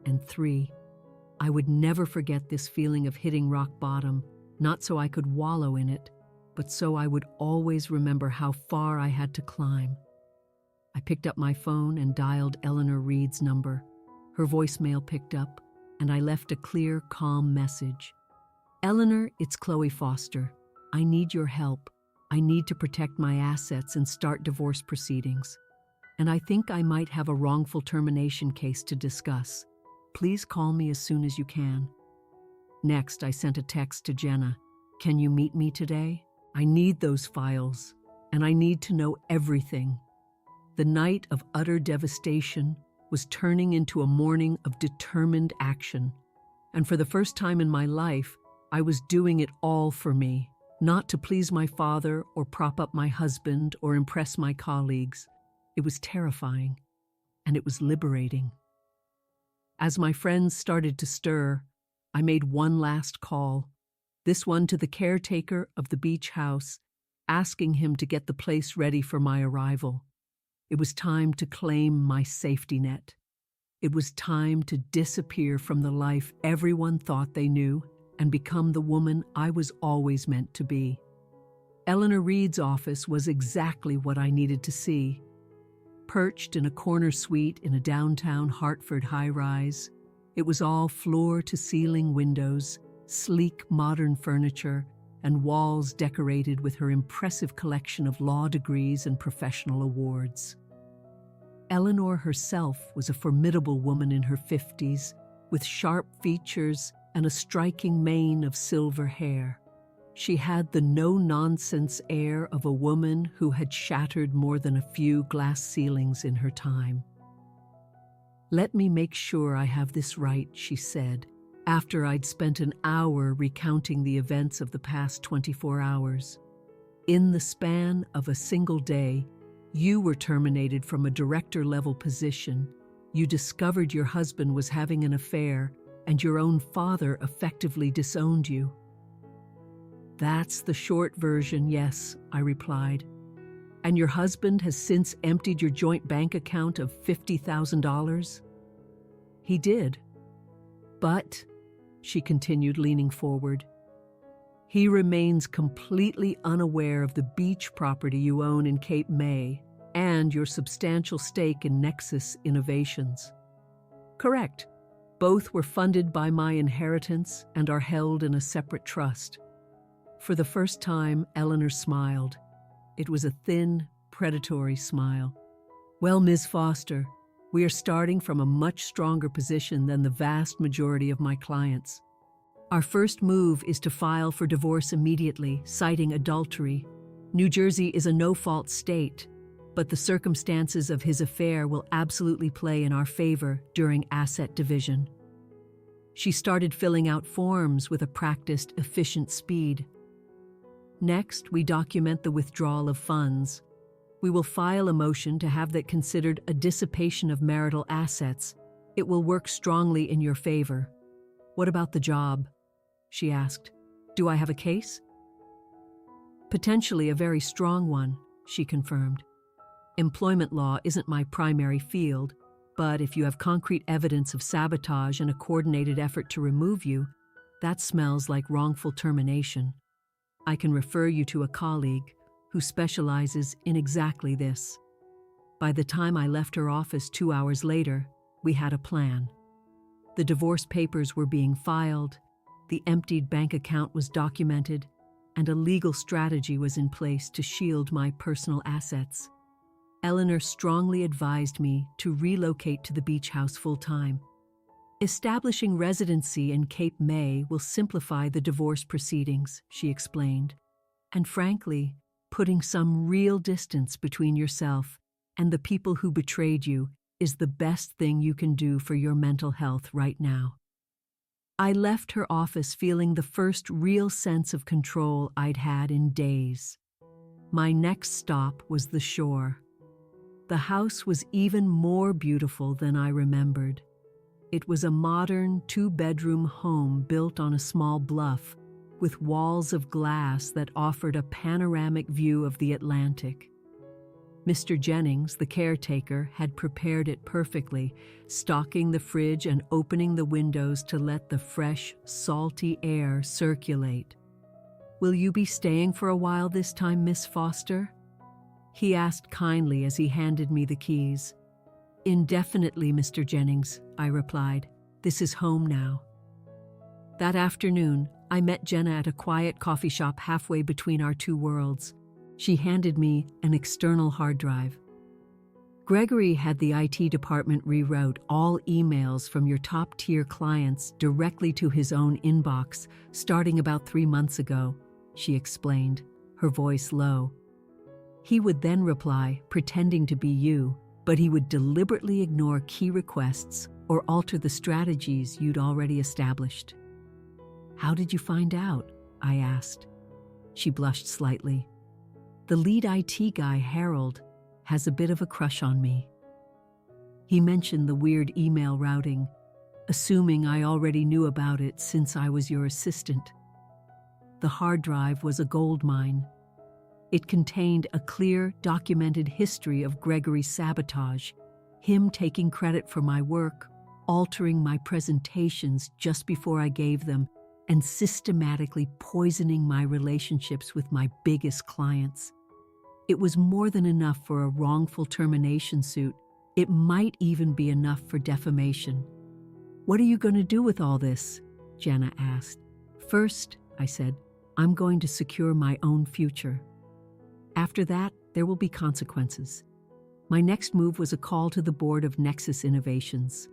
And 3, I would never forget this feeling of hitting rock bottom, not so I could wallow in it, but so I would always remember how far I had to climb. I picked up my phone and dialed Eleanor Reed's number. Her voicemail picked up, and I left a clear, calm message. Eleanor, it's Chloe Foster. I need your help. I need to protect my assets and start divorce proceedings. And I think I might have a wrongful termination case to discuss. Please call me as soon as you can. Next, I sent a text to Jenna. Can you meet me today? I need those files, and I need to know everything. The night of utter devastation was turning into a morning of determined action. And for the first time in my life, I was doing it all for me, not to please my father or prop up my husband or impress my colleagues. It was terrifying, and it was liberating. As my friends started to stir, I made one last call, this one to the caretaker of the beach house, asking him to get the place ready for my arrival. It was time to claim my safety net. It was time to disappear from the life everyone thought they knew and become the woman I was always meant to be. Eleanor Reed's office was exactly what I needed to see. Perched in a corner suite in a downtown Hartford high-rise, it was all floor-to-ceiling windows, sleek modern furniture, and walls decorated with her impressive collection of law degrees and professional awards. Eleanor herself was a formidable woman in her 50s, with sharp features and a striking mane of silver hair. She had the no-nonsense air of a woman who had shattered more than a few glass ceilings in her time. "Let me make sure I have this right," she said, after I'd spent an hour recounting the events of the past 24 hours. "In the span of a single day, you were terminated from a director-level position, you discovered your husband was having an affair, and your own father effectively disowned you." "That's the short version, yes," I replied. "And your husband has since emptied your joint bank account of $50,000? "He did. But," she continued, leaning forward, "he remains completely unaware of the beach property you own in Cape May and your substantial stake in Nexus Innovations." "Correct. Both were funded by my inheritance and are held in a separate trust." For the first time, Eleanor smiled. It was a thin, predatory smile. "Well, Ms. Foster, we are starting from a much stronger position than the vast majority of my clients. Our first move is to file for divorce immediately, citing adultery. New Jersey is a no-fault state, but the circumstances of his affair will absolutely play in our favor during asset division." She started filling out forms with a practiced, efficient speed. "Next, we document the withdrawal of funds. We will file a motion to have that considered a dissipation of marital assets. It will work strongly in your favor." "What about the job?" she asked. "Do I have a case?" "Potentially a very strong one," she confirmed. "Employment law isn't my primary field, but if you have concrete evidence of sabotage and a coordinated effort to remove you, that smells like wrongful termination. I can refer you to a colleague who specializes in exactly this." By the time I left her office 2 hours later, we had a plan. The divorce papers were being filed, the emptied bank account was documented, and a legal strategy was in place to shield my personal assets. Eleanor strongly advised me to relocate to the beach house full-time. "Establishing residency in Cape May will simplify the divorce proceedings," she explained. "And frankly, putting some real distance between yourself and the people who betrayed you is the best thing you can do for your mental health right now." I left her office feeling the first real sense of control I'd had in days. My next stop was the shore. The house was even more beautiful than I remembered. It was a modern 2-bedroom home built on a small bluff, with walls of glass that offered a panoramic view of the Atlantic. Mr. Jennings, the caretaker, had prepared it perfectly, stocking the fridge and opening the windows to let the fresh, salty air circulate. "Will you be staying for a while this time, Miss Foster?" he asked kindly as he handed me the keys. "Indefinitely, Mr. Jennings," I replied. "This is home now." That afternoon, I met Jenna at a quiet coffee shop halfway between our two worlds. She handed me an external hard drive. "Gregory had the IT department reroute all emails from your top-tier clients directly to his own inbox, starting about 3 months ago," she explained, her voice low. He would then reply, pretending to be you, but he would deliberately ignore key requests or alter the strategies you'd already established. How did you find out? I asked. She blushed slightly. The lead IT guy, Harold, has a bit of a crush on me. He mentioned the weird email routing, assuming I already knew about it since I was your assistant. The hard drive was a goldmine. It contained a clear, documented history of Gregory's sabotage, him taking credit for my work, altering my presentations just before I gave them, and systematically poisoning my relationships with my biggest clients. It was more than enough for a wrongful termination suit. It might even be enough for defamation. What are you going to do with all this? Jana asked. First, I said, I'm going to secure my own future. After that, there will be consequences. My next move was a call to the board of Nexus Innovations.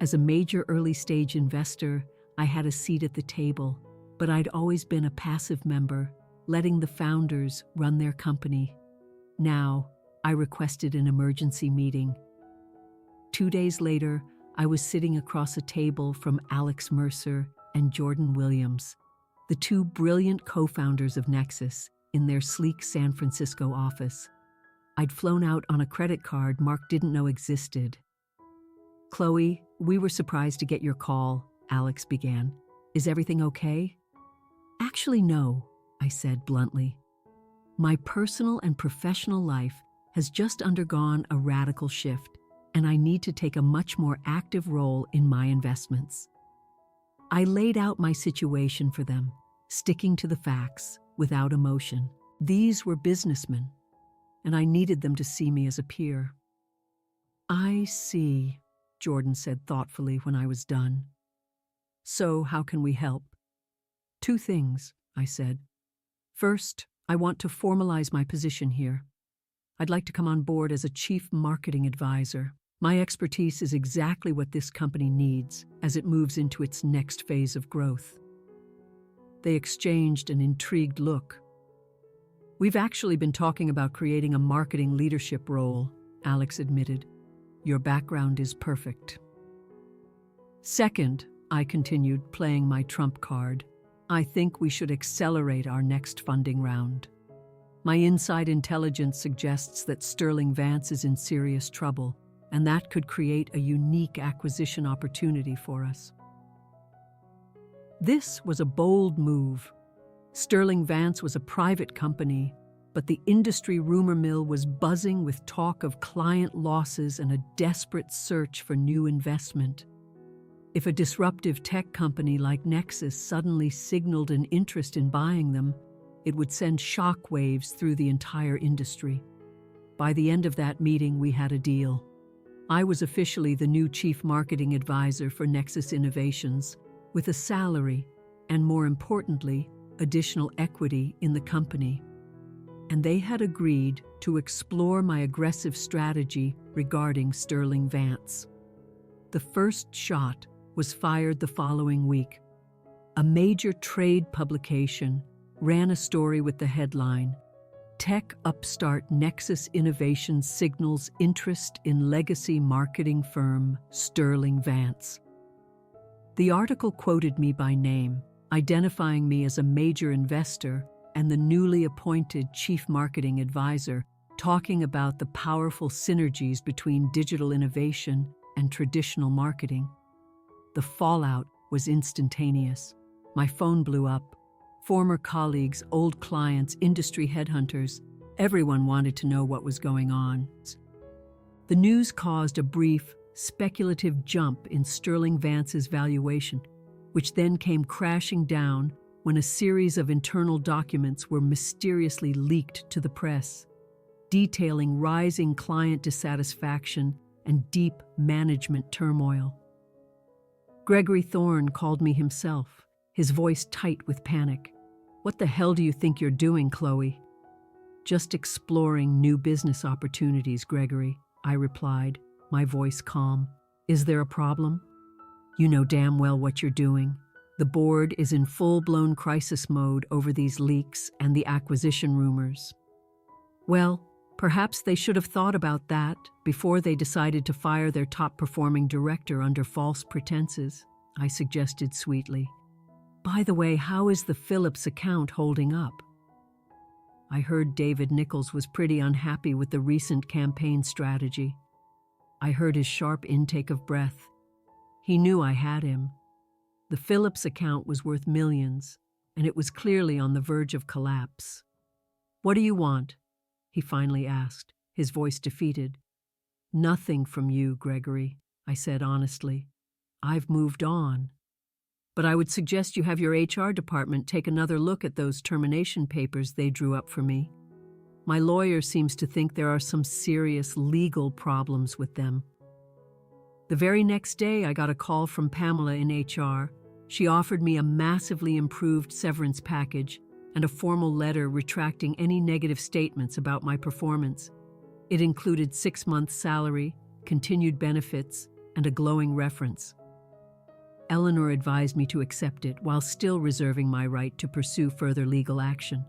As a major early-stage investor, I had a seat at the table, but I'd always been a passive member, letting the founders run their company. Now, I requested an emergency meeting. 2 days later, I was sitting across a table from Alex Mercer and Jordan Williams, the two brilliant co-founders of Nexus, in their sleek San Francisco office. I'd flown out on a credit card Mark didn't know existed. Chloe, we were surprised to get your call, Alex began. Is everything okay? Actually, no, I said bluntly. My personal and professional life has just undergone a radical shift, and I need to take a much more active role in my investments. I laid out my situation for them, sticking to the facts, without emotion. These were businessmen, and I needed them to see me as a peer. I see, Jordan said thoughtfully when I was done. So how can we help? 2 things, I said. First, I want to formalize my position here. I'd like to come on board as a chief marketing advisor. My expertise is exactly what this company needs as it moves into its next phase of growth. They exchanged an intrigued look. We've actually been talking about creating a marketing leadership role, Alex admitted. Your background is perfect. Second, I continued, playing my trump card, I think we should accelerate our next funding round. My inside intelligence suggests that Sterling Vance is in serious trouble, and that could create a unique acquisition opportunity for us. This was a bold move. Sterling Vance was a private company, but the industry rumor mill was buzzing with talk of client losses and a desperate search for new investment. If a disruptive tech company like Nexus suddenly signaled an interest in buying them, it would send shockwaves through the entire industry. By the end of that meeting, we had a deal. I was officially the new chief marketing advisor for Nexus Innovations, with a salary and, more importantly, additional equity in the company. And they had agreed to explore my aggressive strategy regarding Sterling Vance. The first shot was fired the following week. A major trade publication ran a story with the headline, Tech upstart Nexus Innovations signals interest in legacy marketing firm Sterling Vance. The article quoted me by name, identifying me as a major investor and the newly appointed chief marketing advisor, talking about the powerful synergies between digital innovation and traditional marketing. The fallout was instantaneous. My phone blew up. Former colleagues, old clients, industry headhunters, everyone wanted to know what was going on. The news caused a brief, speculative jump in Sterling Vance's valuation, which then came crashing down when a series of internal documents were mysteriously leaked to the press, detailing rising client dissatisfaction and deep management turmoil. Gregory Thorne called me himself, his voice tight with panic. What the hell do you think you're doing, Chloe? Just exploring new business opportunities, Gregory, I replied, my voice calm. Is there a problem? You know damn well what you're doing. The board is in full-blown crisis mode over these leaks and the acquisition rumors. Well, perhaps they should have thought about that before they decided to fire their top-performing director under false pretenses, I suggested sweetly. By the way, how is the Phillips account holding up? I heard David Nichols was pretty unhappy with the recent campaign strategy. I heard his sharp intake of breath. He knew I had him. The Phillips account was worth millions, and it was clearly on the verge of collapse. "What do you want?" he finally asked, his voice defeated. "Nothing from you, Gregory," I said honestly. "I've moved on. But I would suggest you have your HR department take another look at those termination papers they drew up for me. My lawyer seems to think there are some serious legal problems with them." The very next day, I got a call from Pamela in HR. She offered me a massively improved severance package and a formal letter retracting any negative statements about my performance. It included 6 months' salary, continued benefits, and a glowing reference. Eleanor advised me to accept it while still reserving my right to pursue further legal action.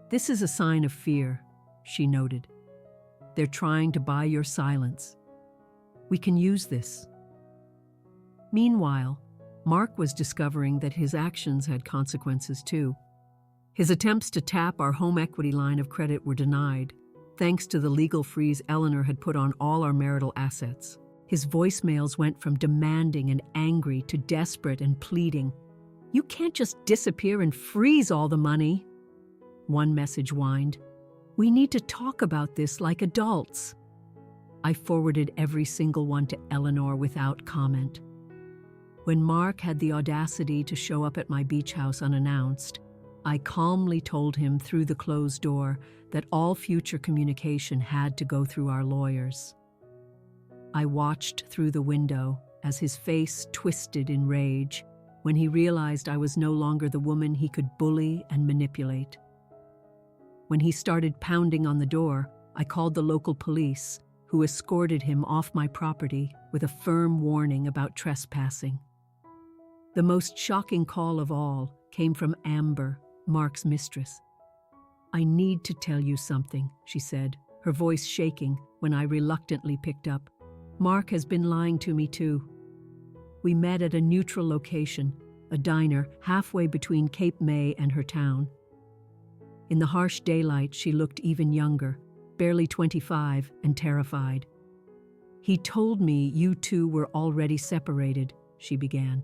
"This is a sign of fear," she noted. "They're trying to buy your silence. We can use this." Meanwhile, Mark was discovering that his actions had consequences too. His attempts to tap our home equity line of credit were denied, thanks to the legal freeze Eleanor had put on all our marital assets. His voicemails went from demanding and angry to desperate and pleading. "You can't just disappear and freeze all the money." One message whined, "We need to talk about this like adults." I forwarded every single one to Eleanor without comment. When Mark had the audacity to show up at my beach house unannounced, I calmly told him through the closed door that all future communication had to go through our lawyers. I watched through the window as his face twisted in rage when he realized I was no longer the woman he could bully and manipulate. When he started pounding on the door, I called the local police, who escorted him off my property with a firm warning about trespassing. The most shocking call of all came from Amber, Mark's mistress. "I need to tell you something," she said, her voice shaking when I reluctantly picked up. "Mark has been lying to me too. We met at a neutral location, a diner halfway between Cape May and her town. In the harsh daylight, she looked even younger, barely 25 and terrified. He told me you two were already separated," she began.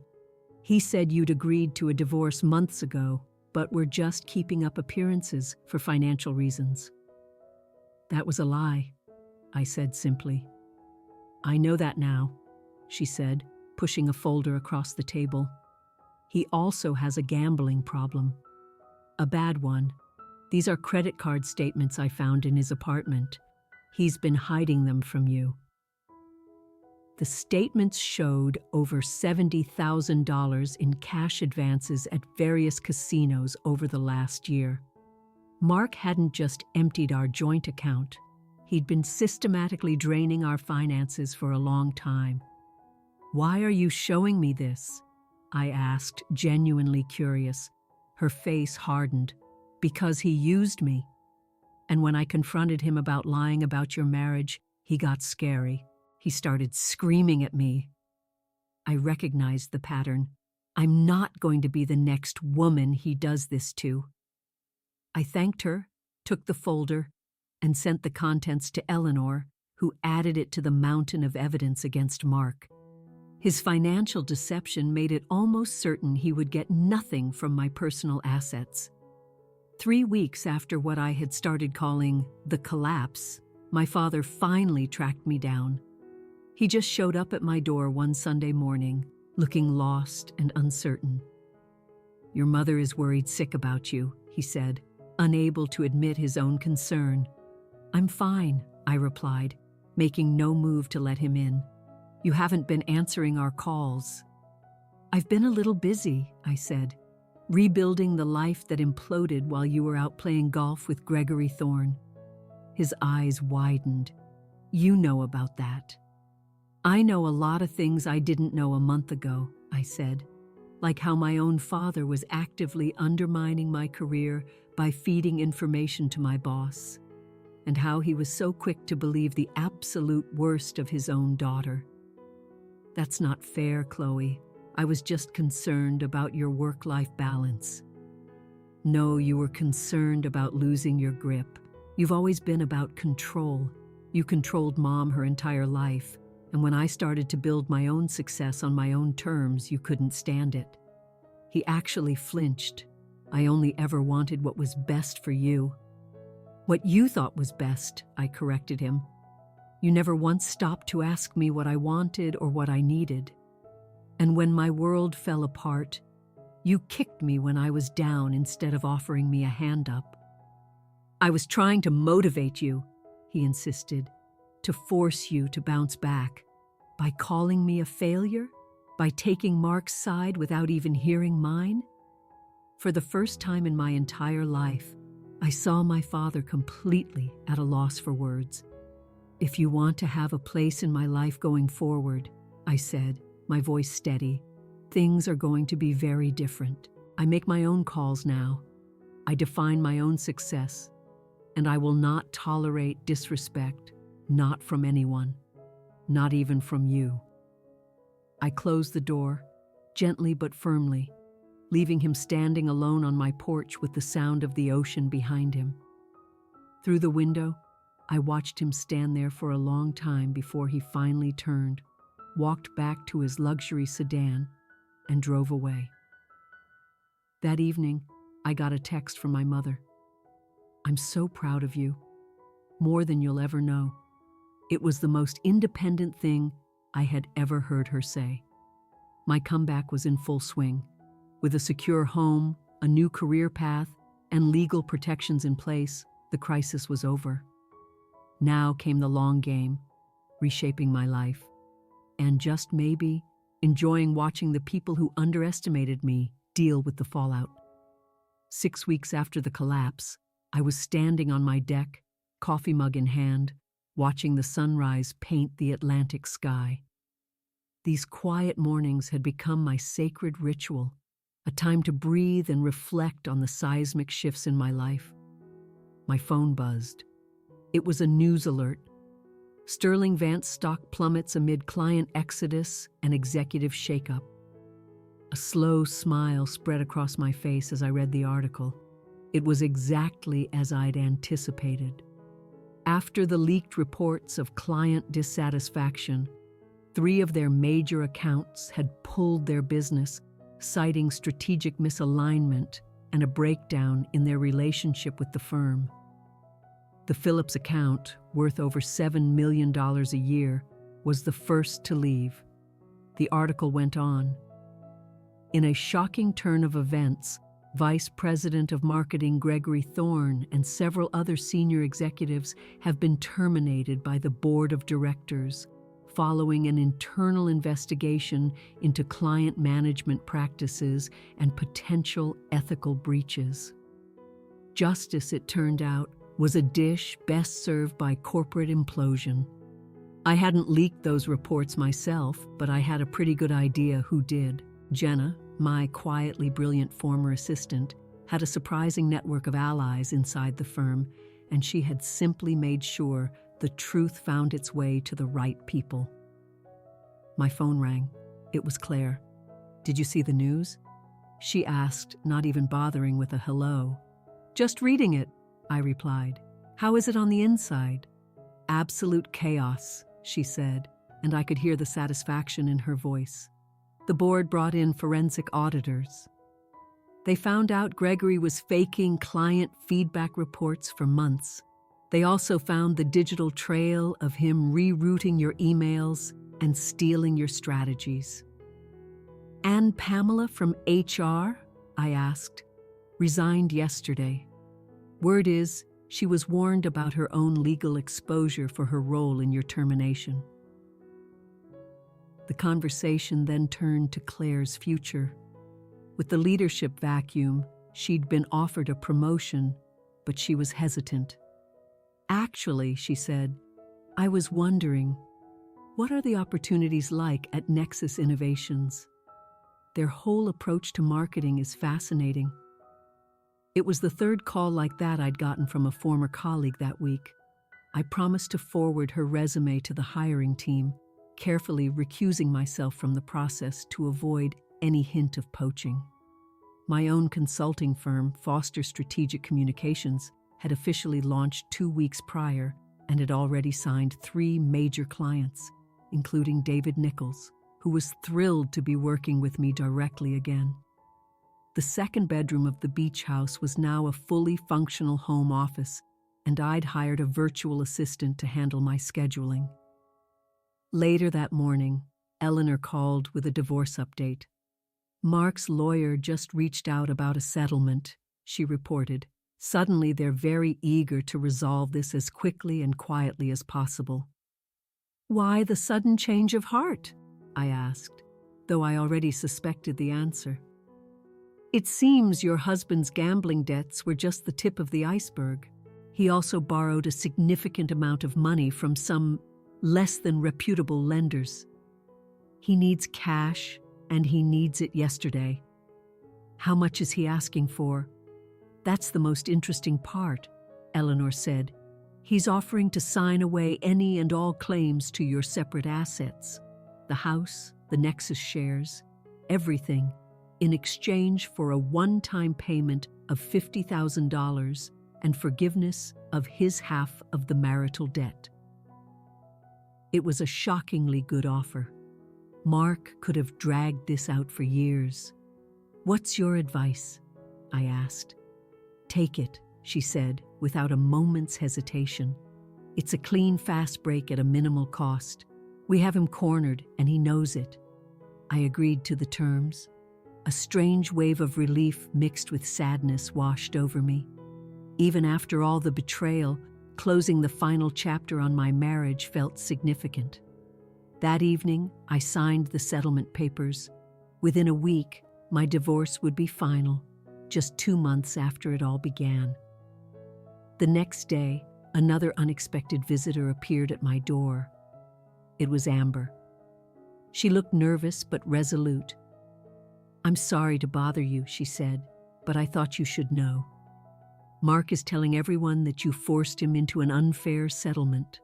"He said you'd agreed to a divorce months ago, but were just keeping up appearances for financial reasons." "That was a lie," I said simply. "I know that now," she said, pushing a folder across the table. "He also has a gambling problem. A bad one. These are credit card statements I found in his apartment. He's been hiding them from you." The statements showed over $70,000 in cash advances at various casinos over the last year. Mark hadn't just emptied our joint account. He'd been systematically draining our finances for a long time. "Why are you showing me this?" I asked, genuinely curious. Her face hardened. "Because he used me. And when I confronted him about lying about your marriage, he got scary. He started screaming at me." I recognized the pattern. I'm not going to be the next woman he does this to. I thanked her, took the folder, and sent the contents to Eleanor, who added it to the mountain of evidence against Mark. His financial deception made it almost certain he would get nothing from my personal assets. 3 weeks after what I had started calling the collapse, my father finally tracked me down. He just showed up at my door one Sunday morning, looking lost and uncertain. "Your mother is worried sick about you," he said, unable to admit his own concern. "I'm fine," I replied, making no move to let him in. "You haven't been answering our calls." "I've been a little busy," I said, "rebuilding the life that imploded while you were out playing golf with Gregory Thorne." His eyes widened. "You know about that." "I know a lot of things I didn't know a month ago," I said. like how my own father was actively undermining my career by feeding information to my boss, and how he was so quick to believe the absolute worst of his own daughter. That's not fair, Chloe. I was just concerned about your work-life balance. No, you were concerned about losing your grip. You've always been about control. You controlled Mom her entire life, and when I started to build my own success on my own terms, you couldn't stand it. He actually flinched. I only ever wanted what was best for you. What you thought was best, I corrected him. You never once stopped to ask me what I wanted or what I needed. And when my world fell apart, you kicked me when I was down instead of offering me a hand up. I was trying to motivate you, he insisted, to force you to bounce back. By calling me a failure? By taking Mark's side without even hearing mine? For the first time in my entire life, I saw my father completely at a loss for words. If you want to have a place in my life going forward, I said, my voice steady, things are going to be very different. I make my own calls now. I define my own success, and I will not tolerate disrespect, not from anyone, not even from you. I closed the door, gently but firmly, leaving him standing alone on my porch with the sound of the ocean behind him. Through the window, I watched him stand there for a long time before he finally turned, walked back to his luxury sedan, and drove away. That evening, I got a text from my mother. I'm so proud of you, more than you'll ever know. It was the most independent thing I had ever heard her say. My comeback was in full swing. With a secure home, a new career path, and legal protections in place, the crisis was over. Now came the long game, reshaping my life, and just maybe enjoying watching the people who underestimated me deal with the fallout. 6 weeks after the collapse, I was standing on my deck, coffee mug in hand, watching the sunrise paint the Atlantic sky. These quiet mornings had become my sacred ritual, a time to breathe and reflect on the seismic shifts in my life. My phone buzzed. It was a news alert. Sterling Vance stock plummets amid client exodus and executive shakeup. A slow smile spread across my face as I read the article. It was exactly as I'd anticipated. After the leaked reports of client dissatisfaction, 3 of their major accounts had pulled their business, citing strategic misalignment and a breakdown in their relationship with the firm. The Phillips account, worth over $7 million a year, was the first to leave. The article went on. In a shocking turn of events, Vice President of Marketing Gregory Thorne and several other senior executives have been terminated by the board of directors, following an internal investigation into client management practices and potential ethical breaches. Justice, it turned out, was a dish best served by corporate implosion. I hadn't leaked those reports myself, but I had a pretty good idea who did. Jenna, my quietly brilliant former assistant, had a surprising network of allies inside the firm, and she had simply made sure the truth found its way to the right people. My phone rang. It was Claire. "Did you see the news?" she asked, not even bothering with a hello. "Just reading it," I replied. "How is it on the inside?" "Absolute chaos," she said, and I could hear the satisfaction in her voice. The board brought in forensic auditors. They found out Gregory was faking client feedback reports for months. They also found the digital trail of him rerouting your emails and stealing your strategies. "And Pamela from HR?" I asked. "Resigned yesterday. Word is, she was warned about her own legal exposure for her role in your termination." The conversation then turned to Claire's future. With the leadership vacuum, she'd been offered a promotion, but she was hesitant. "Actually," she said, "I was wondering, what are the opportunities like at Nexus Innovations?" Their whole approach to marketing is fascinating. It was the third call like that I'd gotten from a former colleague that week. I promised to forward her resume to the hiring team, carefully recusing myself from the process to avoid any hint of poaching. My own consulting firm, Foster Strategic Communications, had officially launched 2 weeks prior and had already signed 3 major clients, including David Nichols, who was thrilled to be working with me directly again. The second bedroom of the beach house was now a fully functional home office, and I'd hired a virtual assistant to handle my scheduling. Later that morning, Eleanor called with a divorce update. Mark's lawyer just reached out about a settlement, she reported. Suddenly, they're very eager to resolve this as quickly and quietly as possible. Why the sudden change of heart? I asked, though I already suspected the answer. It seems your husband's gambling debts were just the tip of the iceberg. He also borrowed a significant amount of money from some less than reputable lenders. He needs cash, and he needs it yesterday. How much is he asking for? That's the most interesting part, Eleanor said. He's offering to sign away any and all claims to your separate assets, the house, the Nexus shares, everything, in exchange for a one-time payment of $50,000 and forgiveness of his half of the marital debt. It was a shockingly good offer. Mark could have dragged this out for years. What's your advice? I asked. Take it, she said, without a moment's hesitation. It's a clean, fast break at a minimal cost. We have him cornered, and he knows it. I agreed to the terms. A strange wave of relief mixed with sadness washed over me. Even after all the betrayal, closing the final chapter on my marriage felt significant. That evening, I signed the settlement papers. Within a week, my divorce would be final, just 2 months after it all began. The next day, another unexpected visitor appeared at my door. It was Amber. She looked nervous but resolute. I'm sorry to bother you, she said, but I thought you should know. Mark is telling everyone that you forced him into an unfair settlement.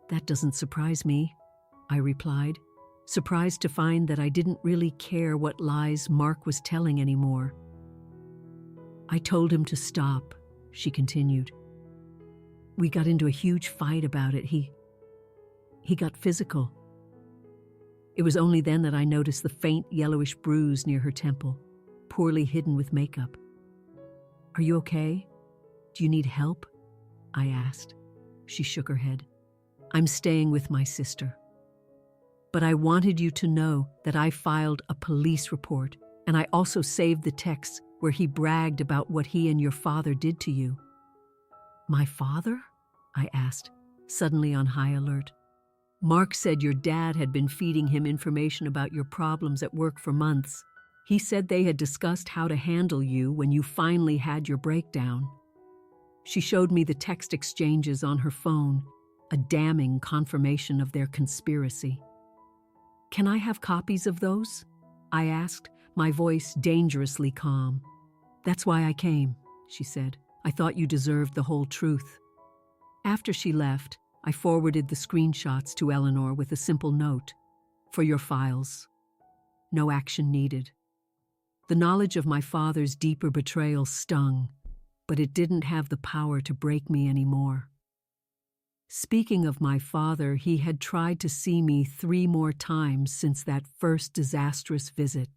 That doesn't surprise me, I replied, surprised to find that I didn't really care what lies Mark was telling anymore. I told him to stop, she continued. We got into a huge fight about it. He got physical. It was only then that I noticed the faint yellowish bruise near her temple, poorly hidden with makeup. Are you okay? Do you need help? I asked. She shook her head. I'm staying with my sister. But I wanted you to know that I filed a police report, and I also saved the texts where he bragged about what he and your father did to you. My father? I asked, suddenly on high alert. Mark said your dad had been feeding him information about your problems at work for months. He said they had discussed how to handle you when you finally had your breakdown. She showed me the text exchanges on her phone, a damning confirmation of their conspiracy. Can I have copies of those? I asked, my voice dangerously calm. That's why I came, she said. I thought you deserved the whole truth. After she left, I forwarded the screenshots to Eleanor with a simple note. For your files. No action needed. The knowledge of my father's deeper betrayal stung, but it didn't have the power to break me anymore. Speaking of my father, he had tried to see me 3 more times since that first disastrous visit.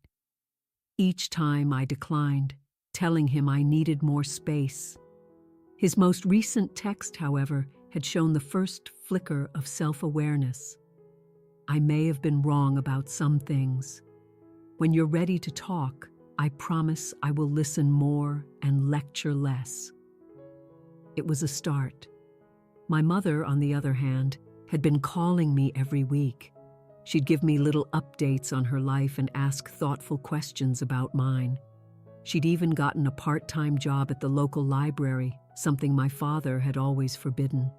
Each time I declined, telling him I needed more space. His most recent text, however, had shown the first flicker of self-awareness. I may have been wrong about some things. When you're ready to talk, I promise I will listen more and lecture less. It was a start. My mother, on the other hand, had been calling me every week. She'd give me little updates on her life and ask thoughtful questions about mine. She'd even gotten a part-time job at the local library, something my father had always forbidden.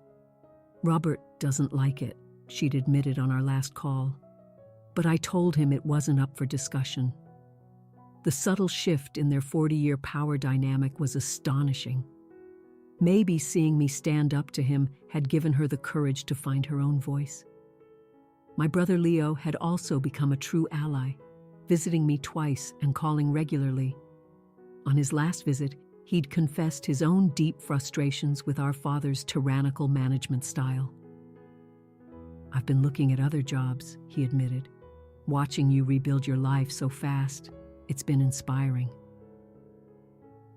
Robert doesn't like it, she'd admitted on our last call. But I told him it wasn't up for discussion. The subtle shift in their 40-year power dynamic was astonishing. Maybe seeing me stand up to him had given her the courage to find her own voice. My brother Leo had also become a true ally, visiting me twice and calling regularly. On his last visit, he'd confessed his own deep frustrations with our father's tyrannical management style. "I've been looking at other jobs," he admitted. "Watching you rebuild your life so fast, it's been inspiring."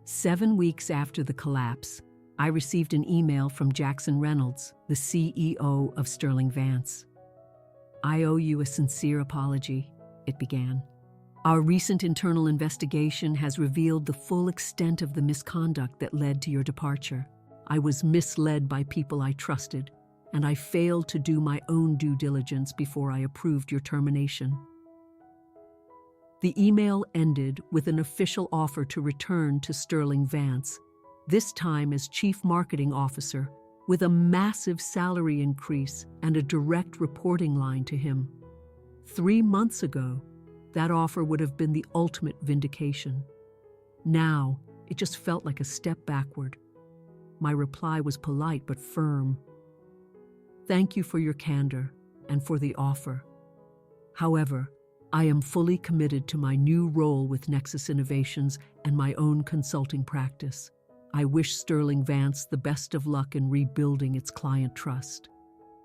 7 weeks after the collapse, I received an email from Jackson Reynolds, the CEO of Sterling Vance. "I owe you a sincere apology," it began. "Our recent internal investigation has revealed the full extent of the misconduct that led to your departure. I was misled by people I trusted, and I failed to do my own due diligence before I approved your termination." The email ended with an official offer to return to Sterling Vance, this time as Chief Marketing Officer, with a massive salary increase and a direct reporting line to him. 3 months ago, that offer would have been the ultimate vindication. Now, it just felt like a step backward. My reply was polite but firm. "Thank you for your candor and for the offer. However, I am fully committed to my new role with Nexus Innovations and my own consulting practice. I wish Sterling Vance the best of luck in rebuilding its client trust."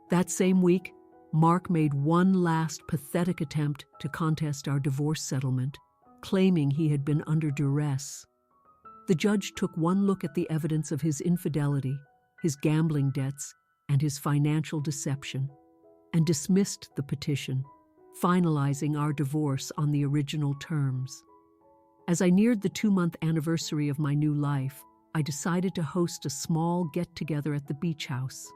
That same week, Mark made one last pathetic attempt to contest our divorce settlement, claiming he had been under duress. The judge took one look at the evidence of his infidelity, his gambling debts, and his financial deception, and dismissed the petition, finalizing our divorce on the original terms. As I neared the 2-month anniversary of my new life, I decided to host a small get-together at the beach house.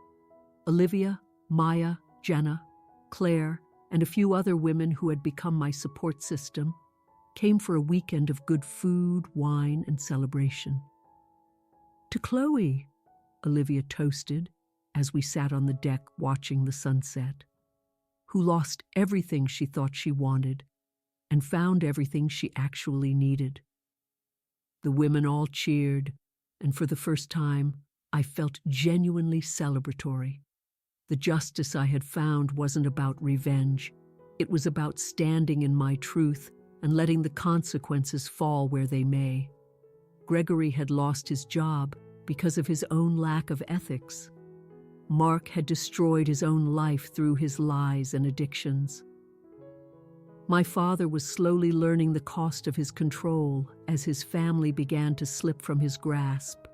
Olivia, Maya, Jenna, Claire, and a few other women who had become my support system came for a weekend of good food, wine, and celebration. "To Chloe," Olivia toasted as we sat on the deck watching the sunset, "who lost everything she thought she wanted and found everything she actually needed." The women all cheered, and for the first time, I felt genuinely celebratory. The justice I had found wasn't about revenge. It was about standing in my truth and letting the consequences fall where they may. Gregory had lost his job because of his own lack of ethics. Mark had destroyed his own life through his lies and addictions. My father was slowly learning the cost of his control as his family began to slip from his grasp.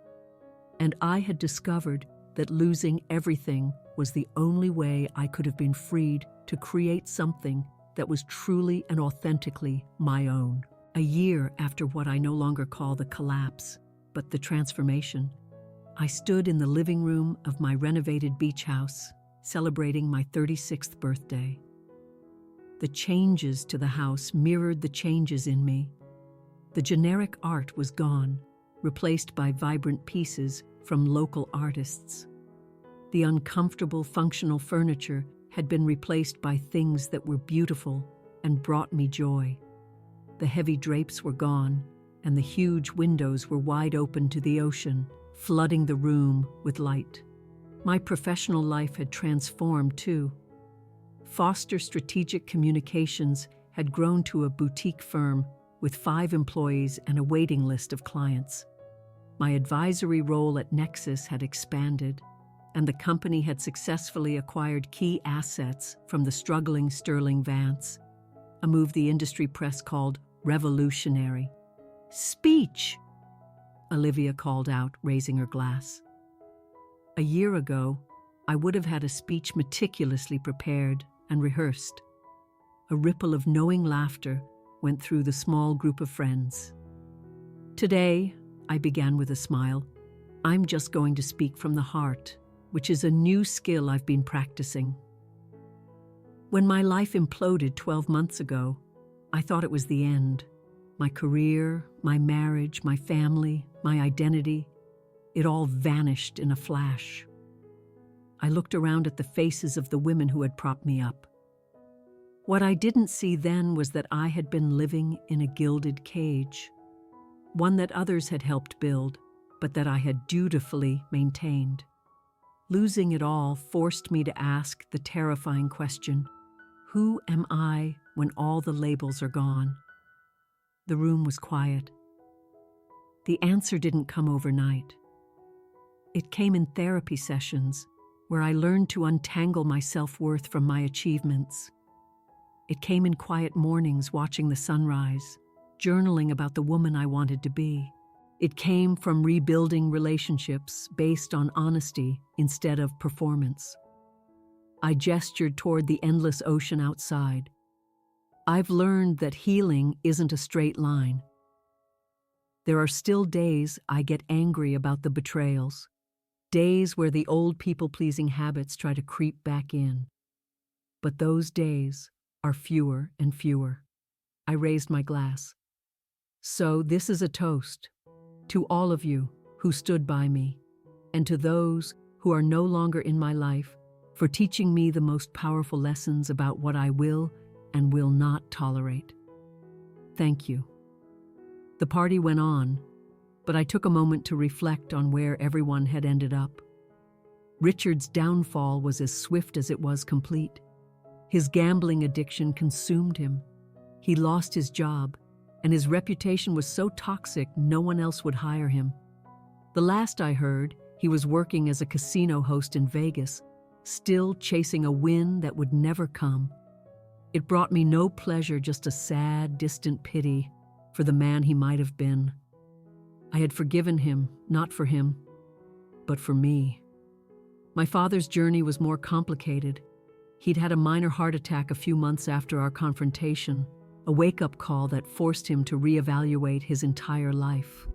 And I had discovered that losing everything was the only way I could have been freed to create something that was truly and authentically my own. A year after what I no longer call the collapse, but the transformation, I stood in the living room of my renovated beach house, celebrating my 36th birthday. The changes to the house mirrored the changes in me. The generic art was gone, replaced by vibrant pieces from local artists. The uncomfortable, functional furniture had been replaced by things that were beautiful and brought me joy. The heavy drapes were gone, and the huge windows were wide open to the ocean, flooding the room with light. My professional life had transformed too. Foster Strategic Communications had grown to a boutique firm with 5 employees and a waiting list of clients. My advisory role at Nexus had expanded, and the company had successfully acquired key assets from the struggling Sterling Vance, a move the industry press called revolutionary. "Speech!" Olivia called out, raising her glass. A year ago, I would have had a speech meticulously prepared and rehearsed. A ripple of knowing laughter went through the small group of friends. "Today," I began with a smile, "I'm just going to speak from the heart, which is a new skill I've been practicing." When my life imploded 12 months ago, I thought it was the end. My career, my marriage, my family, my identity, it all vanished in a flash. I looked around at the faces of the women who had propped me up. What I didn't see then was that I had been living in a gilded cage, one that others had helped build, but that I had dutifully maintained. Losing it all forced me to ask the terrifying question, who am I when all the labels are gone? The room was quiet. The answer didn't come overnight. It came in therapy sessions, where I learned to untangle my self-worth from my achievements. It came in quiet mornings watching the sunrise, journaling about the woman I wanted to be. It came from rebuilding relationships based on honesty instead of performance. I gestured toward the endless ocean outside. I've learned that healing isn't a straight line. There are still days I get angry about the betrayals, days where the old people-pleasing habits try to creep back in. But those days are fewer and fewer. I raised my glass. So this is a toast to all of you who stood by me, and to those who are no longer in my life, for teaching me the most powerful lessons about what I will and will not tolerate. Thank you. The party went on, but I took a moment to reflect on where everyone had ended up. Richard's downfall was as swift as it was complete. His gambling addiction consumed him. He lost his job, and his reputation was so toxic no one else would hire him. The last I heard, he was working as a casino host in Vegas, still chasing a win that would never come. It brought me no pleasure, just a sad, distant pity for the man he might have been. I had forgiven him, not for him, but for me. My father's journey was more complicated. He'd had a minor heart attack a few months after our confrontation, a wake-up call that forced him to reevaluate his entire life.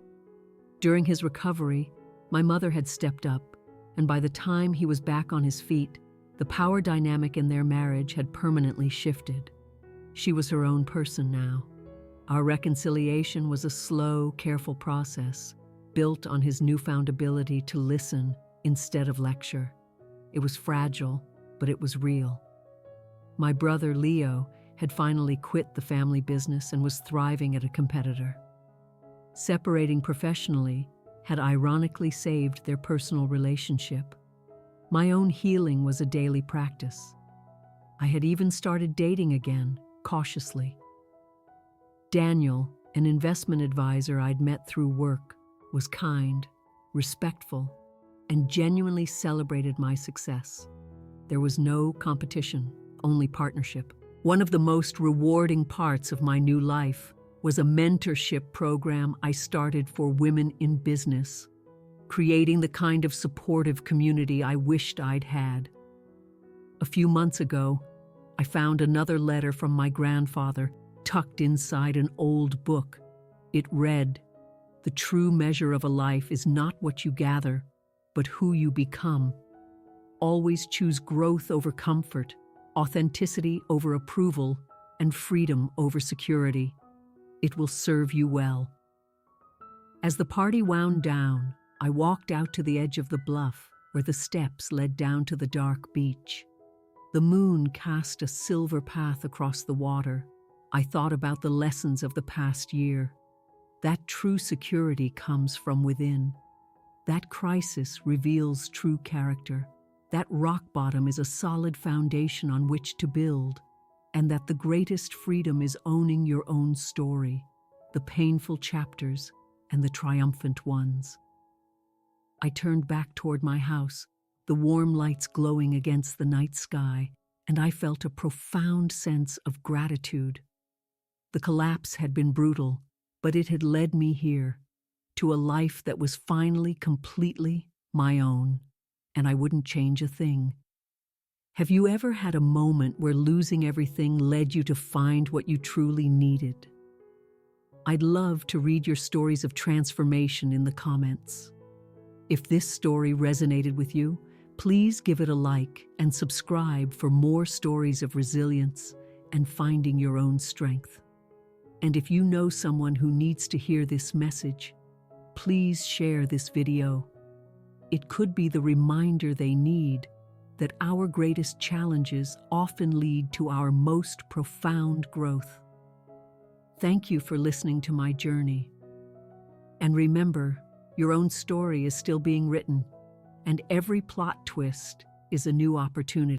During his recovery, my mother had stepped up, and by the time he was back on his feet, the power dynamic in their marriage had permanently shifted. She was her own person now. Our reconciliation was a slow, careful process, built on his newfound ability to listen instead of lecture. It was fragile, but it was real. My brother, Leo, had finally quit the family business and was thriving at a competitor. Separating professionally had ironically saved their personal relationship. My own healing was a daily practice. I had even started dating again, cautiously. Daniel, an investment advisor I'd met through work, was kind, respectful, and genuinely celebrated my success. There was no competition, only partnership. One of the most rewarding parts of my new life was a mentorship program I started for women in business, creating the kind of supportive community I wished I'd had. A few months ago, I found another letter from my grandfather tucked inside an old book. It read, "The true measure of a life is not what you gather, but who you become. Always choose growth over comfort, authenticity over approval, and freedom over security. It will serve you well." As the party wound down, I walked out to the edge of the bluff where the steps led down to the dark beach. The moon cast a silver path across the water. I thought about the lessons of the past year. That true security comes from within. That crisis reveals true character. That rock bottom is a solid foundation on which to build. And that the greatest freedom is owning your own story, the painful chapters and the triumphant ones. I turned back toward my house, the warm lights glowing against the night sky, and I felt a profound sense of gratitude. The collapse had been brutal, but it had led me here, to a life that was finally completely my own, and I wouldn't change a thing. Have you ever had a moment where losing everything led you to find what you truly needed? I'd love to read your stories of transformation in the comments. If this story resonated with you, please give it a like and subscribe for more stories of resilience and finding your own strength. And if you know someone who needs to hear this message, please share this video. It could be the reminder they need that our greatest challenges often lead to our most profound growth. Thank you for listening to my journey. And remember, your own story is still being written, and every plot twist is a new opportunity.